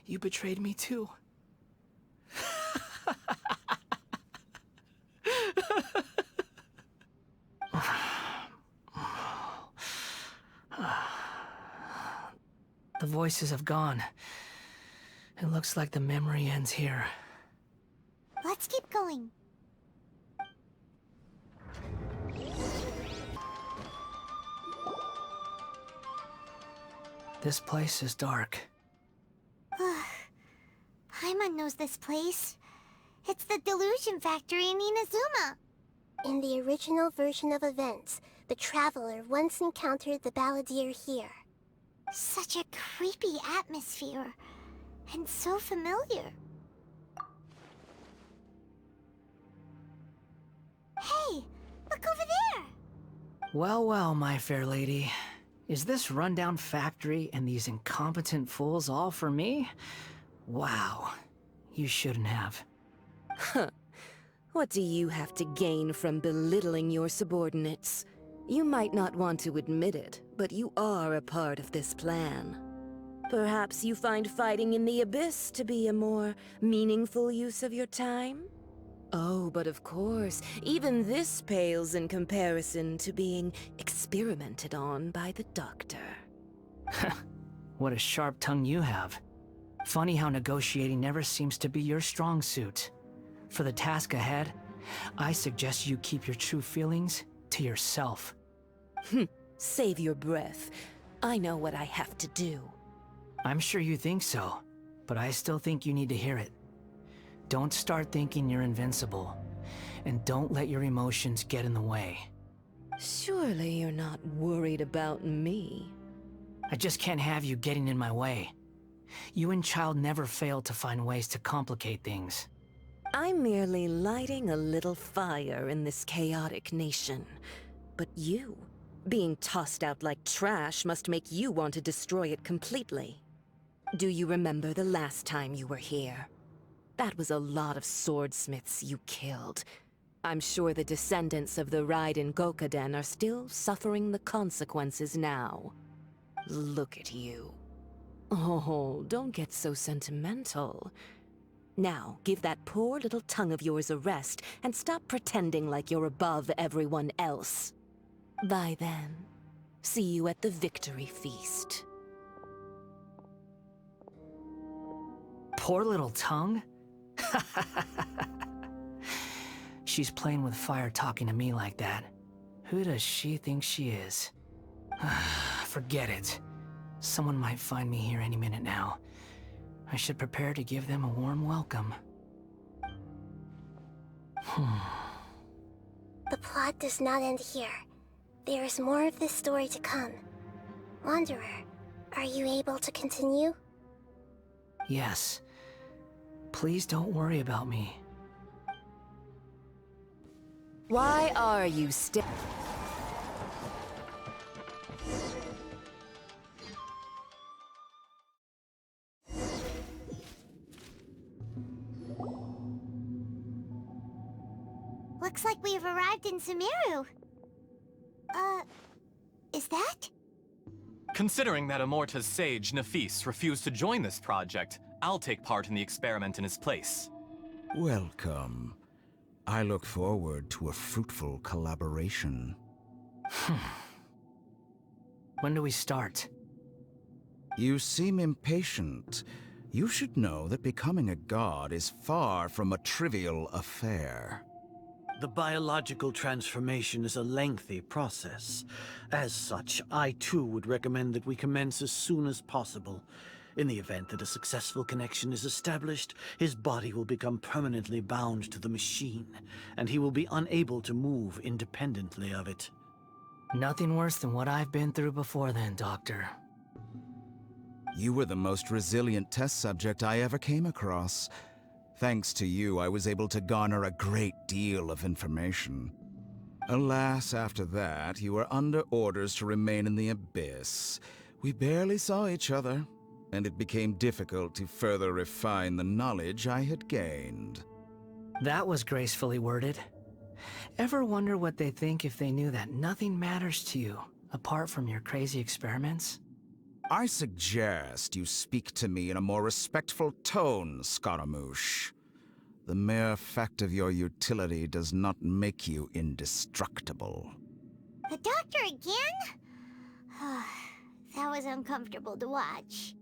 You betrayed me too. The voices have gone. It looks like the memory ends here. Let's keep going. This place is dark. Paimon knows this place. It's the delusion factory in Inazuma. In the original version of events, the Traveler once encountered the Balladeer here. Such a creepy atmosphere. And so familiar. Hey, look over there! Well, well, my fair lady. Is this rundown factory and these incompetent fools all for me? Wow. You shouldn't have. Huh. What do you have to gain from belittling your subordinates? You might not want to admit it, but you are a part of this plan. Perhaps you find fighting in the Abyss to be a more meaningful use of your time? Oh, but of course, even this pales in comparison to being experimented on by the Doctor. What a sharp tongue you have. Funny how negotiating never seems to be your strong suit. For the task ahead, I suggest you keep your true feelings to yourself. Save your breath. I know what I have to do. I'm sure you think so, but I still think you need to hear it. Don't start thinking you're invincible, and don't let your emotions get in the way. Surely you're not worried about me. I just can't have you getting in my way. You and Child never fail to find ways to complicate things. I'm merely lighting a little fire in this chaotic nation. But you, being tossed out like trash, must make you want to destroy it completely. Do you remember the last time you were here? That was a lot of swordsmiths you killed. I'm sure the descendants of the Raiden Gokaden are still suffering the consequences now. Look at you. Oh, don't get so sentimental. Now, give that poor little tongue of yours a rest and stop pretending like you're above everyone else. Bye then. See you at the victory feast. Poor little tongue? She's playing with fire talking to me like that. Who does she think she is? Forget it. Someone might find me here any minute now. I should prepare to give them a warm welcome. The plot does not end here. There is more of this story to come. Wanderer, are you able to continue? Yes. Please don't worry about me. Why are you still... Looks like we've arrived in Sumeru. Is that? Considering that Amorta's sage, Nafis, refused to join this project, I'll take part in the experiment in his place. Welcome. I look forward to a fruitful collaboration. When do we start? You seem impatient. You should know that becoming a god is far from a trivial affair. The biological transformation is a lengthy process. As such, I too would recommend that we commence as soon as possible. In the event that a successful connection is established, his body will become permanently bound to the machine, and he will be unable to move independently of it. Nothing worse than what I've been through before then, Doctor. You were the most resilient test subject I ever came across. Thanks to you, I was able to garner a great deal of information. Alas, after that, you were under orders to remain in the Abyss. We barely saw each other, and it became difficult to further refine the knowledge I had gained. That was gracefully worded. Ever wonder what they think if they knew that nothing matters to you apart from your crazy experiments? I suggest you speak to me in a more respectful tone, Scaramouche. The mere fact of your utility does not make you indestructible. The doctor again? That was uncomfortable to watch.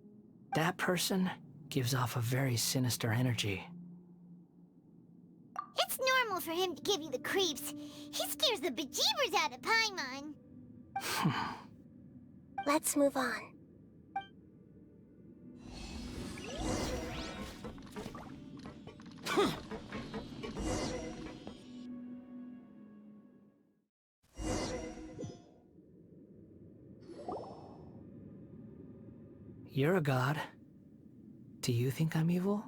That person gives off a very sinister energy. It's normal for him to give you the creeps. He scares the bejeebers out of Paimon. Let's move on. You're a god. Do you think I'm evil?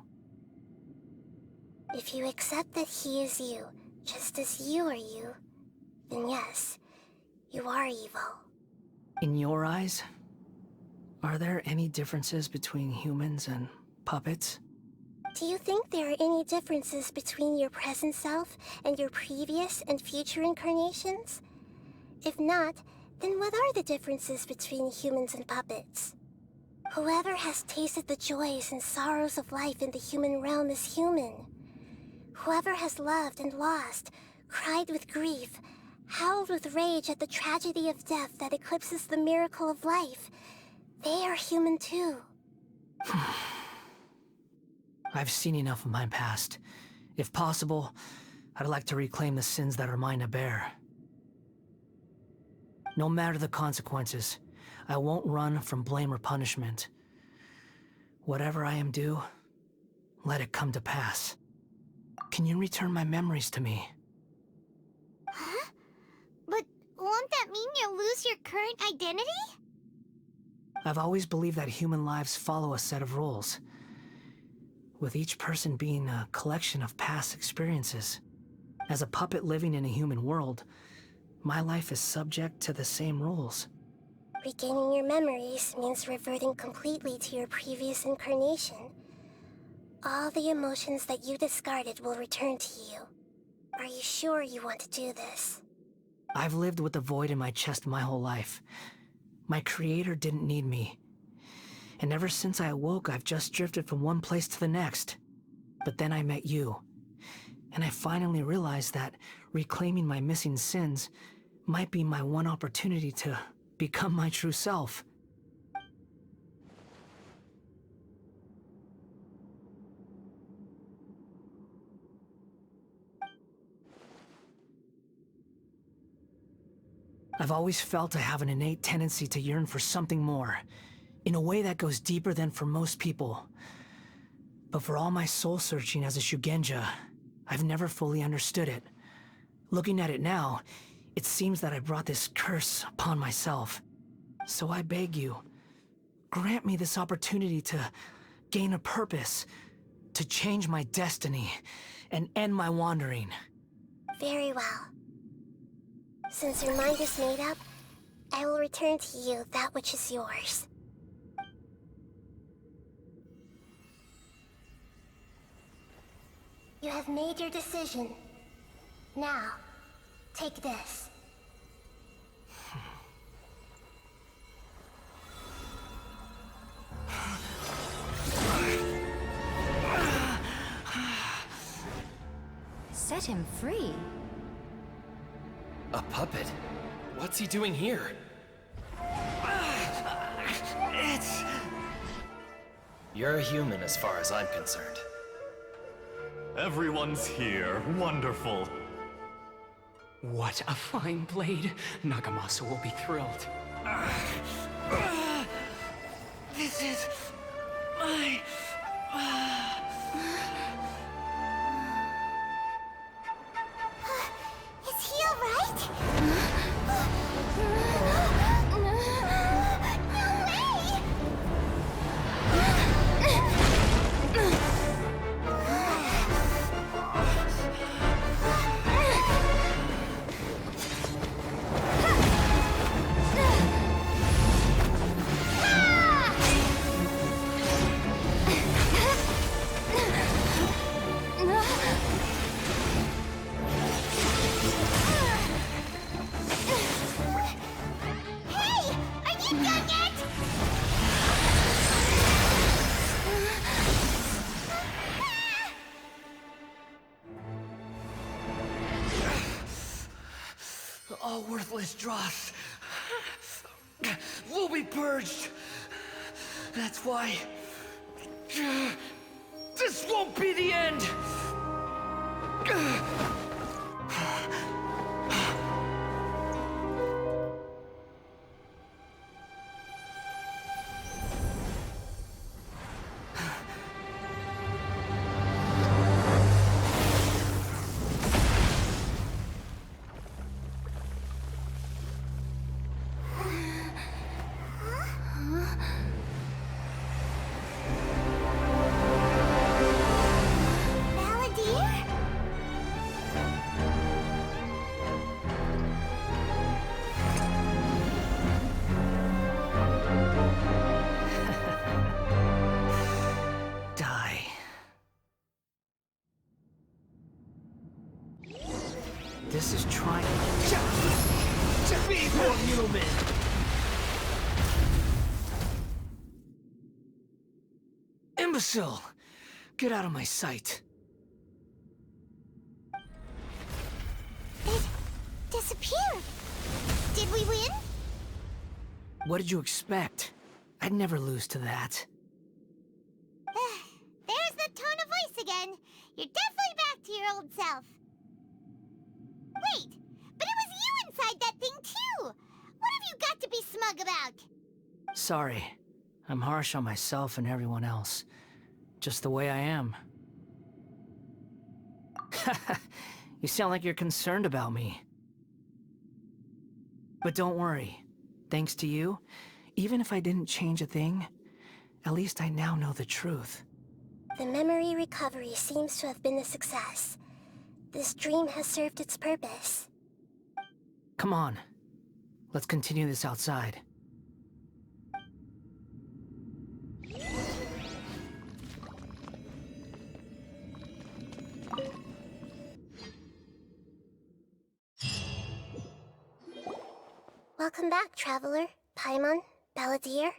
If you accept that he is you, just as you are you, then yes, you are evil. In your eyes, are there any differences between humans and puppets? Do you think there are any differences between your present self and your previous and future incarnations? If not, then what are the differences between humans and puppets? Whoever has tasted the joys and sorrows of life in the human realm is human. Whoever has loved and lost, cried with grief, howled with rage at the tragedy of death that eclipses the miracle of life, they are human too. I've seen enough of my past. If possible, I'd like to reclaim the sins that are mine to bear. No matter the consequences, I won't run from blame or punishment. Whatever I am due, let it come to pass. Can you return my memories to me? Huh? But won't that mean you'll lose your current identity? I've always believed that human lives follow a set of rules, with each person being a collection of past experiences. As a puppet living in a human world, my life is subject to the same rules. Regaining your memories means reverting completely to your previous incarnation. All the emotions that you discarded will return to you. Are you sure you want to do this? I've lived with the void in my chest my whole life. My creator didn't need me. And ever since I awoke, I've just drifted from one place to the next. But then I met you. And I finally realized that reclaiming my missing sins might be my one opportunity to become my true self. I've always felt I have an innate tendency to yearn for something more, in a way that goes deeper than for most people. But for all my soul-searching as a Shugenja, I've never fully understood it. Looking at it now, it seems that I brought this curse upon myself. So I beg you, grant me this opportunity to gain a purpose, to change my destiny, and end my wandering. Very well. Since your mind is made up, I will return to you that which is yours. You have made your decision. Now, take this. Set him free. A puppet? What's he doing here? You're a human as far as I'm concerned. Everyone's here. Wonderful. What a fine blade. Nagamasa will be thrilled. This is my... Is he alright? All worthless dross will be purged. That's why this won't be the end. This is trying to be more human. Imbecile! Get out of my sight. It disappeared. Did we win? What did you expect? I'd never lose to that. There's the tone of voice again. You're definitely back to your old self. Wait, but it was you inside that thing too! What have you got to be smug about? Sorry. I'm harsh on myself and everyone else. Just the way I am. You sound like you're concerned about me. But don't worry. Thanks to you, even if I didn't change a thing, at least I now know the truth. The memory recovery seems to have been a success. This dream has served its purpose. Come on. Let's continue this outside. Welcome back, Traveler, Paimon, Balladeer.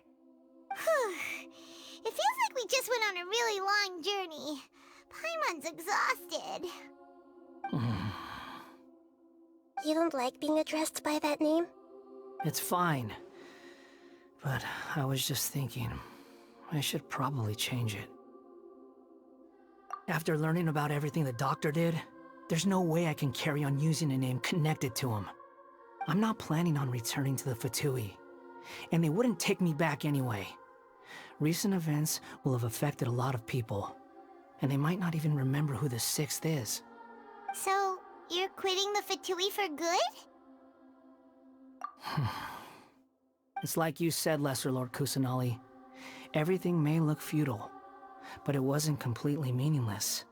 It feels like we just went on a really long journey. Paimon's exhausted. You don't like being addressed by that name? It's fine. But I was just thinking, I should probably change it. After learning about everything the doctor did, there's no way I can carry on using a name connected to him. I'm not planning on returning to the Fatui, and they wouldn't take me back anyway. Recent events will have affected a lot of people, and they might not even remember who the 6th is. So, you're quitting the Fatui for good? It's like you said, Lesser Lord Kusanali. Everything may look futile, but it wasn't completely meaningless.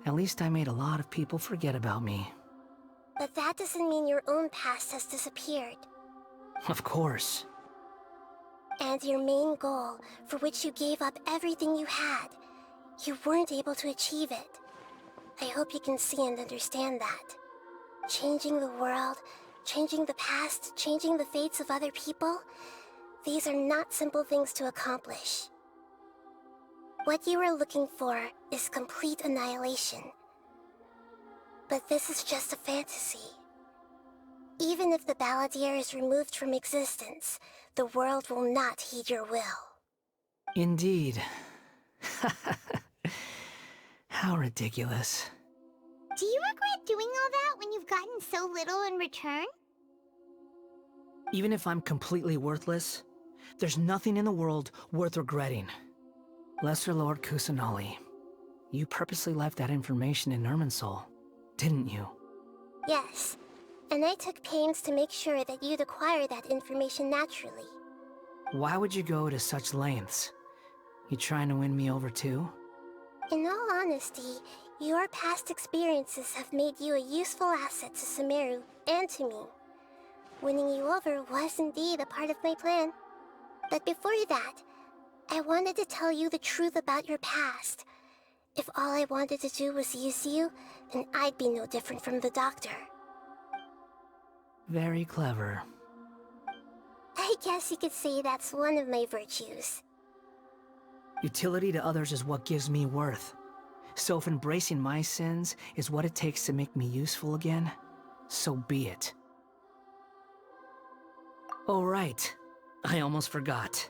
At least I made a lot of people forget about me. But that doesn't mean your own past has disappeared. Of course. And your main goal, for which you gave up everything you had, you weren't able to achieve it. I hope you can see and understand that. Changing the world, changing the past, changing the fates of other people, these are not simple things to accomplish. What you are looking for is complete annihilation. But this is just a fantasy. Even if the Balladeer is removed from existence, the world will not heed your will. Indeed. How ridiculous. Do you regret doing all that when you've gotten so little in return? Even if I'm completely worthless, there's nothing in the world worth regretting. Lesser Lord Kusanali, you purposely left that information in Irminsul, didn't you? Yes, and I took pains to make sure that you'd acquire that information naturally. Why would you go to such lengths? You trying to win me over too? In all honesty, your past experiences have made you a useful asset to Sumeru and to me. Winning you over was indeed a part of my plan. But before that, I wanted to tell you the truth about your past. If all I wanted to do was use you, then I'd be no different from the doctor. Very clever. I guess you could say that's one of my virtues. Utility to others is what gives me worth. So if embracing my sins is what it takes to make me useful again, so be it. Oh, right. I almost forgot.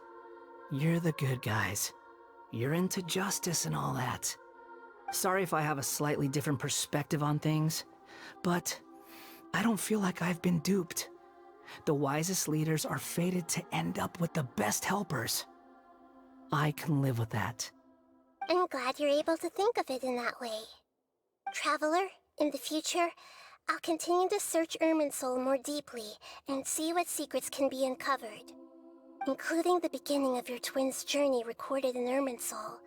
You're the good guys. You're into justice and all that. Sorry if I have a slightly different perspective on things, but I don't feel like I've been duped. The wisest leaders are fated to end up with the best helpers. I can live with that. I'm glad you're able to think of it in that way. Traveler, in the future, I'll continue to search Irminsul more deeply and see what secrets can be uncovered, including the beginning of your twins' journey recorded in Irminsul.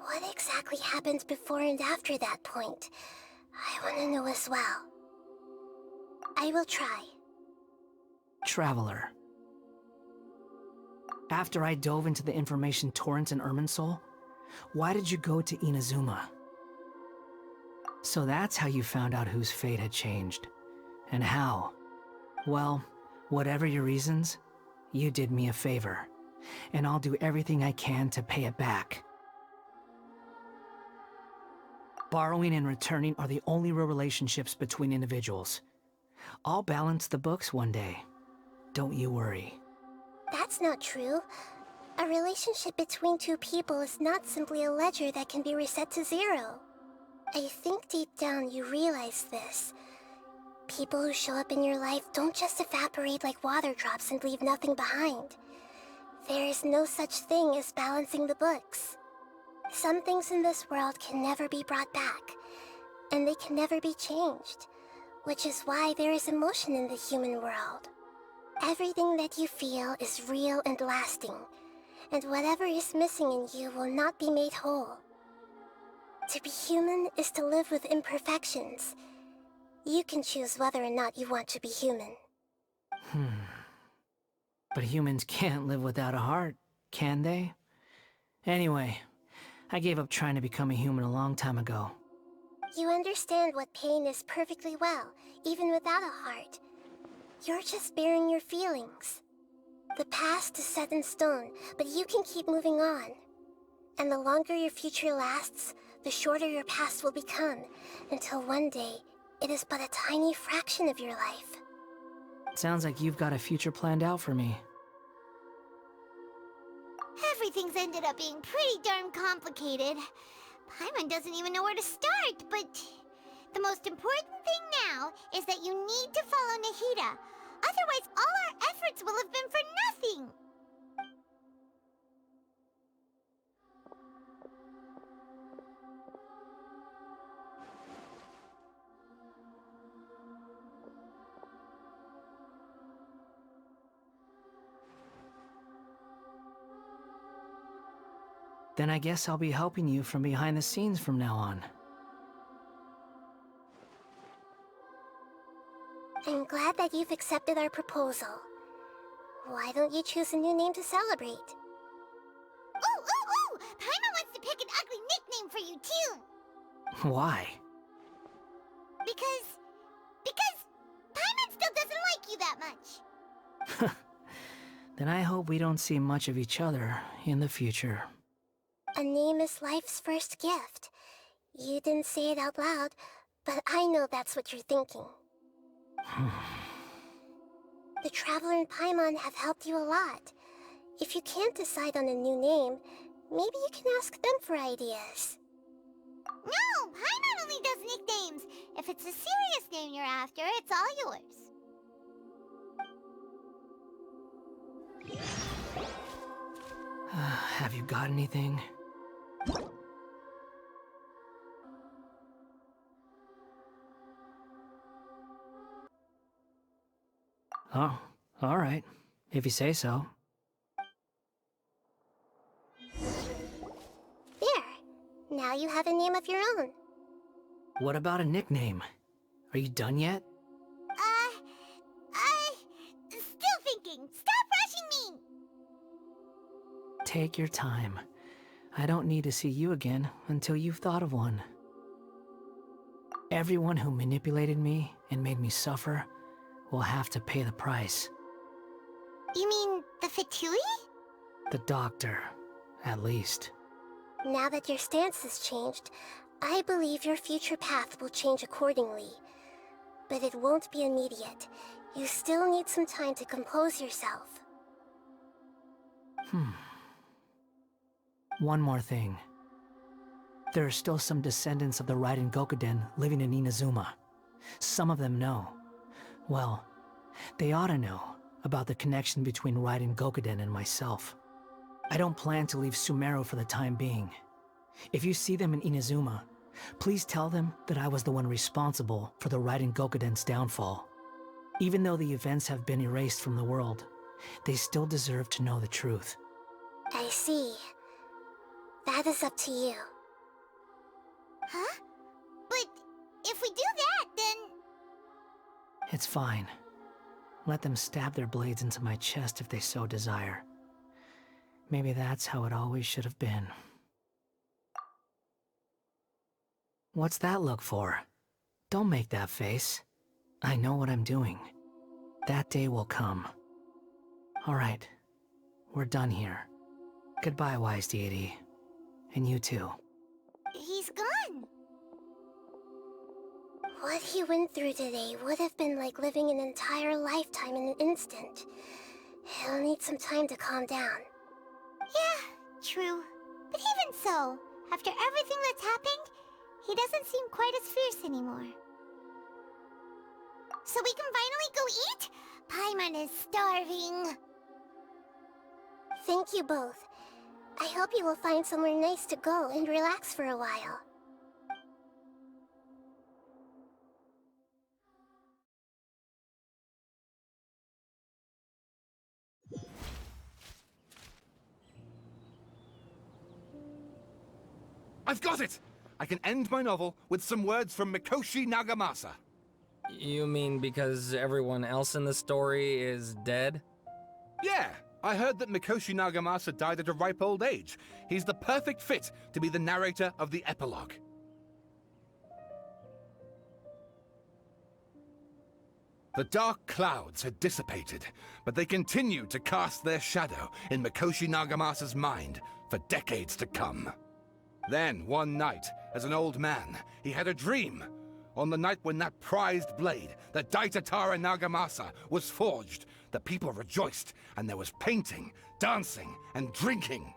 What exactly happened before and after that point? I want to know as well. I will try. Traveler. After I dove into the information torrents in Irminsul, why did you go to Inazuma? So that's how you found out whose fate had changed. And how. Well, whatever your reasons, you did me a favor. And I'll do everything I can to pay it back. Borrowing and returning are the only real relationships between individuals. I'll balance the books one day. Don't you worry. That's not true. A relationship between two people is not simply a ledger that can be reset to zero. I think deep down you realize this. People who show up in your life don't just evaporate like water drops and leave nothing behind. There is no such thing as balancing the books. Some things in this world can never be brought back, and they can never be changed, which is why there is emotion in the human world. Everything that you feel is real and lasting, and whatever is missing in you will not be made whole. To be human is to live with imperfections. You can choose whether or not you want to be human. But humans can't live without a heart, can they? Anyway, I gave up trying to become a human a long time ago. You understand what pain is perfectly well, even without a heart. You're just bearing your feelings. The past is set in stone, but you can keep moving on. And the longer your future lasts, the shorter your past will become, until one day, it is but a tiny fraction of your life. Sounds like you've got a future planned out for me. Everything's ended up being pretty darn complicated. Paimon doesn't even know where to start, but the most important thing now is that you need to follow Nahida. Otherwise, all our efforts will have been for nothing. Then I guess I'll be helping you from behind the scenes from now on. I'm glad that you've accepted our proposal. Why don't you choose a new name to celebrate? Ooh! Paimon wants to pick an ugly nickname for you, too! Why? Because Paimon still doesn't like you that much. Then I hope we don't see much of each other in the future. A name is life's first gift. You didn't say it out loud, but I know that's what you're thinking. The Traveler and Paimon have helped you a lot. If you can't decide on a new name, maybe you can ask them for ideas. No! Paimon only does nicknames! If it's a serious name you're after, it's all yours. Have you got anything? Oh, all right. If you say so. There. Now you have a name of your own. What about a nickname? Are you done yet? Still thinking. Stop rushing me! Take your time. I don't need to see you again until you've thought of one. Everyone who manipulated me and made me suffer will have to pay the price. You mean the Fatui? The doctor, at least. Now that your stance has changed, I believe your future path will change accordingly. But it won't be immediate. You still need some time to compose yourself. One more thing. There are still some descendants of the Raiden Gokuden living in Inazuma. Some of them know. Well, they ought to know about the connection between Raiden Gokuden and myself. I don't plan to leave Sumeru for the time being. If you see them in Inazuma, please tell them that I was the one responsible for the Raiden Gokuden's downfall. Even though the events have been erased from the world, they still deserve to know the truth. I see. That is up to you. Huh? But if we do that, then... It's fine. Let them stab their blades into my chest if they so desire. Maybe that's how it always should have been. What's that look for? Don't make that face. I know what I'm doing. That day will come. Alright. We're done here. Goodbye, wise deity. And you too. He's gone. What he went through today would have been like living an entire lifetime in an instant. He'll need some time to calm down. Yeah, true. But even so, after everything that's happened, he doesn't seem quite as fierce anymore. So we can finally go eat? Paimon is starving. Thank you both. I hope you will find somewhere nice to go and relax for a while. I've got it! I can end my novel with some words from Mikoshi Nagamasa. You mean because everyone else in the story is dead? Yeah, I heard that Mikoshi Nagamasa died at a ripe old age. He's the perfect fit to be the narrator of the epilogue. The dark clouds had dissipated, but they continued to cast their shadow in Mikoshi Nagamasa's mind for decades to come. Then, one night, as an old man, he had a dream. On the night when that prized blade, the Daitatara Nagamasa, was forged, the people rejoiced, and there was painting, dancing, and drinking.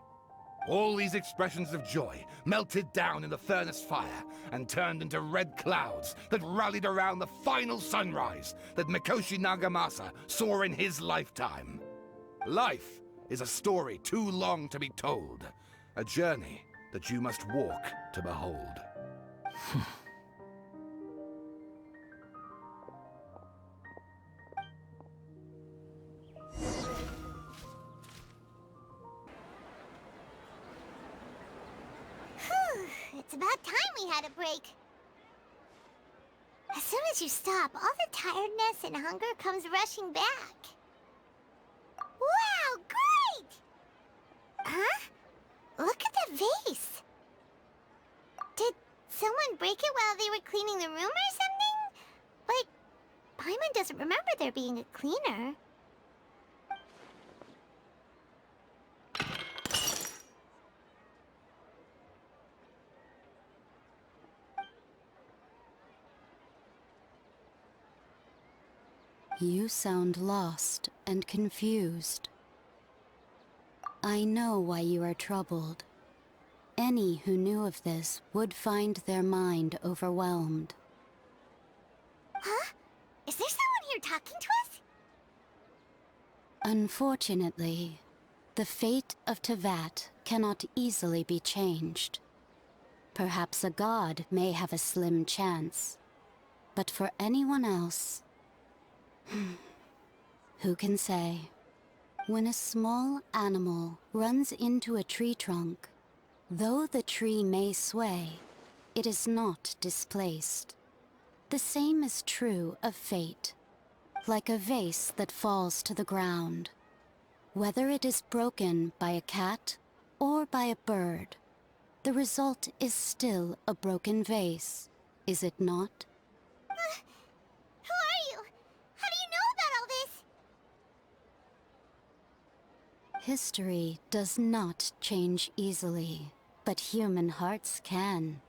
All these expressions of joy melted down in the furnace fire and turned into red clouds that rallied around the final sunrise that Mikoshi Nagamasa saw in his lifetime. Life is a story too long to be told, a journey that you must walk to behold. It's about time we had a break. As soon as you stop, all the tiredness and hunger comes rushing back. Wow, great! Huh? Look at the vase. Did someone break it while they were cleaning the room or something? Like, Paimon doesn't remember there being a cleaner. You sound lost and confused. I know why you are troubled. Any who knew of this would find their mind overwhelmed. Huh? Is there someone here talking to us? Unfortunately, the fate of Tevat cannot easily be changed. Perhaps a god may have a slim chance, but for anyone else, who can say? When a small animal runs into a tree trunk, though the tree may sway, it is not displaced. The same is true of fate, like a vase that falls to the ground. Whether it is broken by a cat or by a bird, the result is still a broken vase, is it not? Who are you? How do you know about all this? History does not change easily, but human hearts can.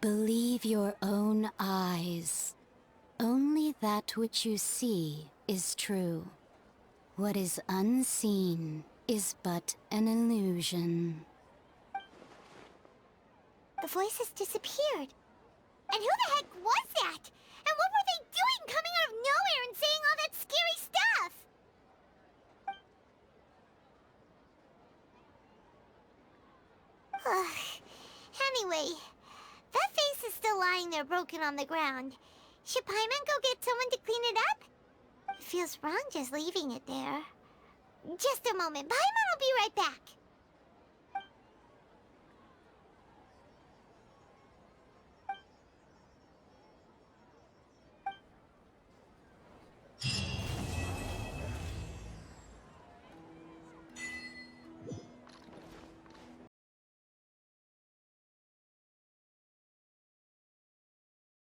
Believe your own eyes. Only that which you see is true. What is unseen is but an illusion. The voice has disappeared. And who the heck was that? And what were they doing coming out of nowhere and saying all that scary stuff? Anyway, that face is still lying there broken on the ground. Should Paimon go get someone to clean it up? It feels wrong just leaving it there. Just a moment. Paimon will be right back.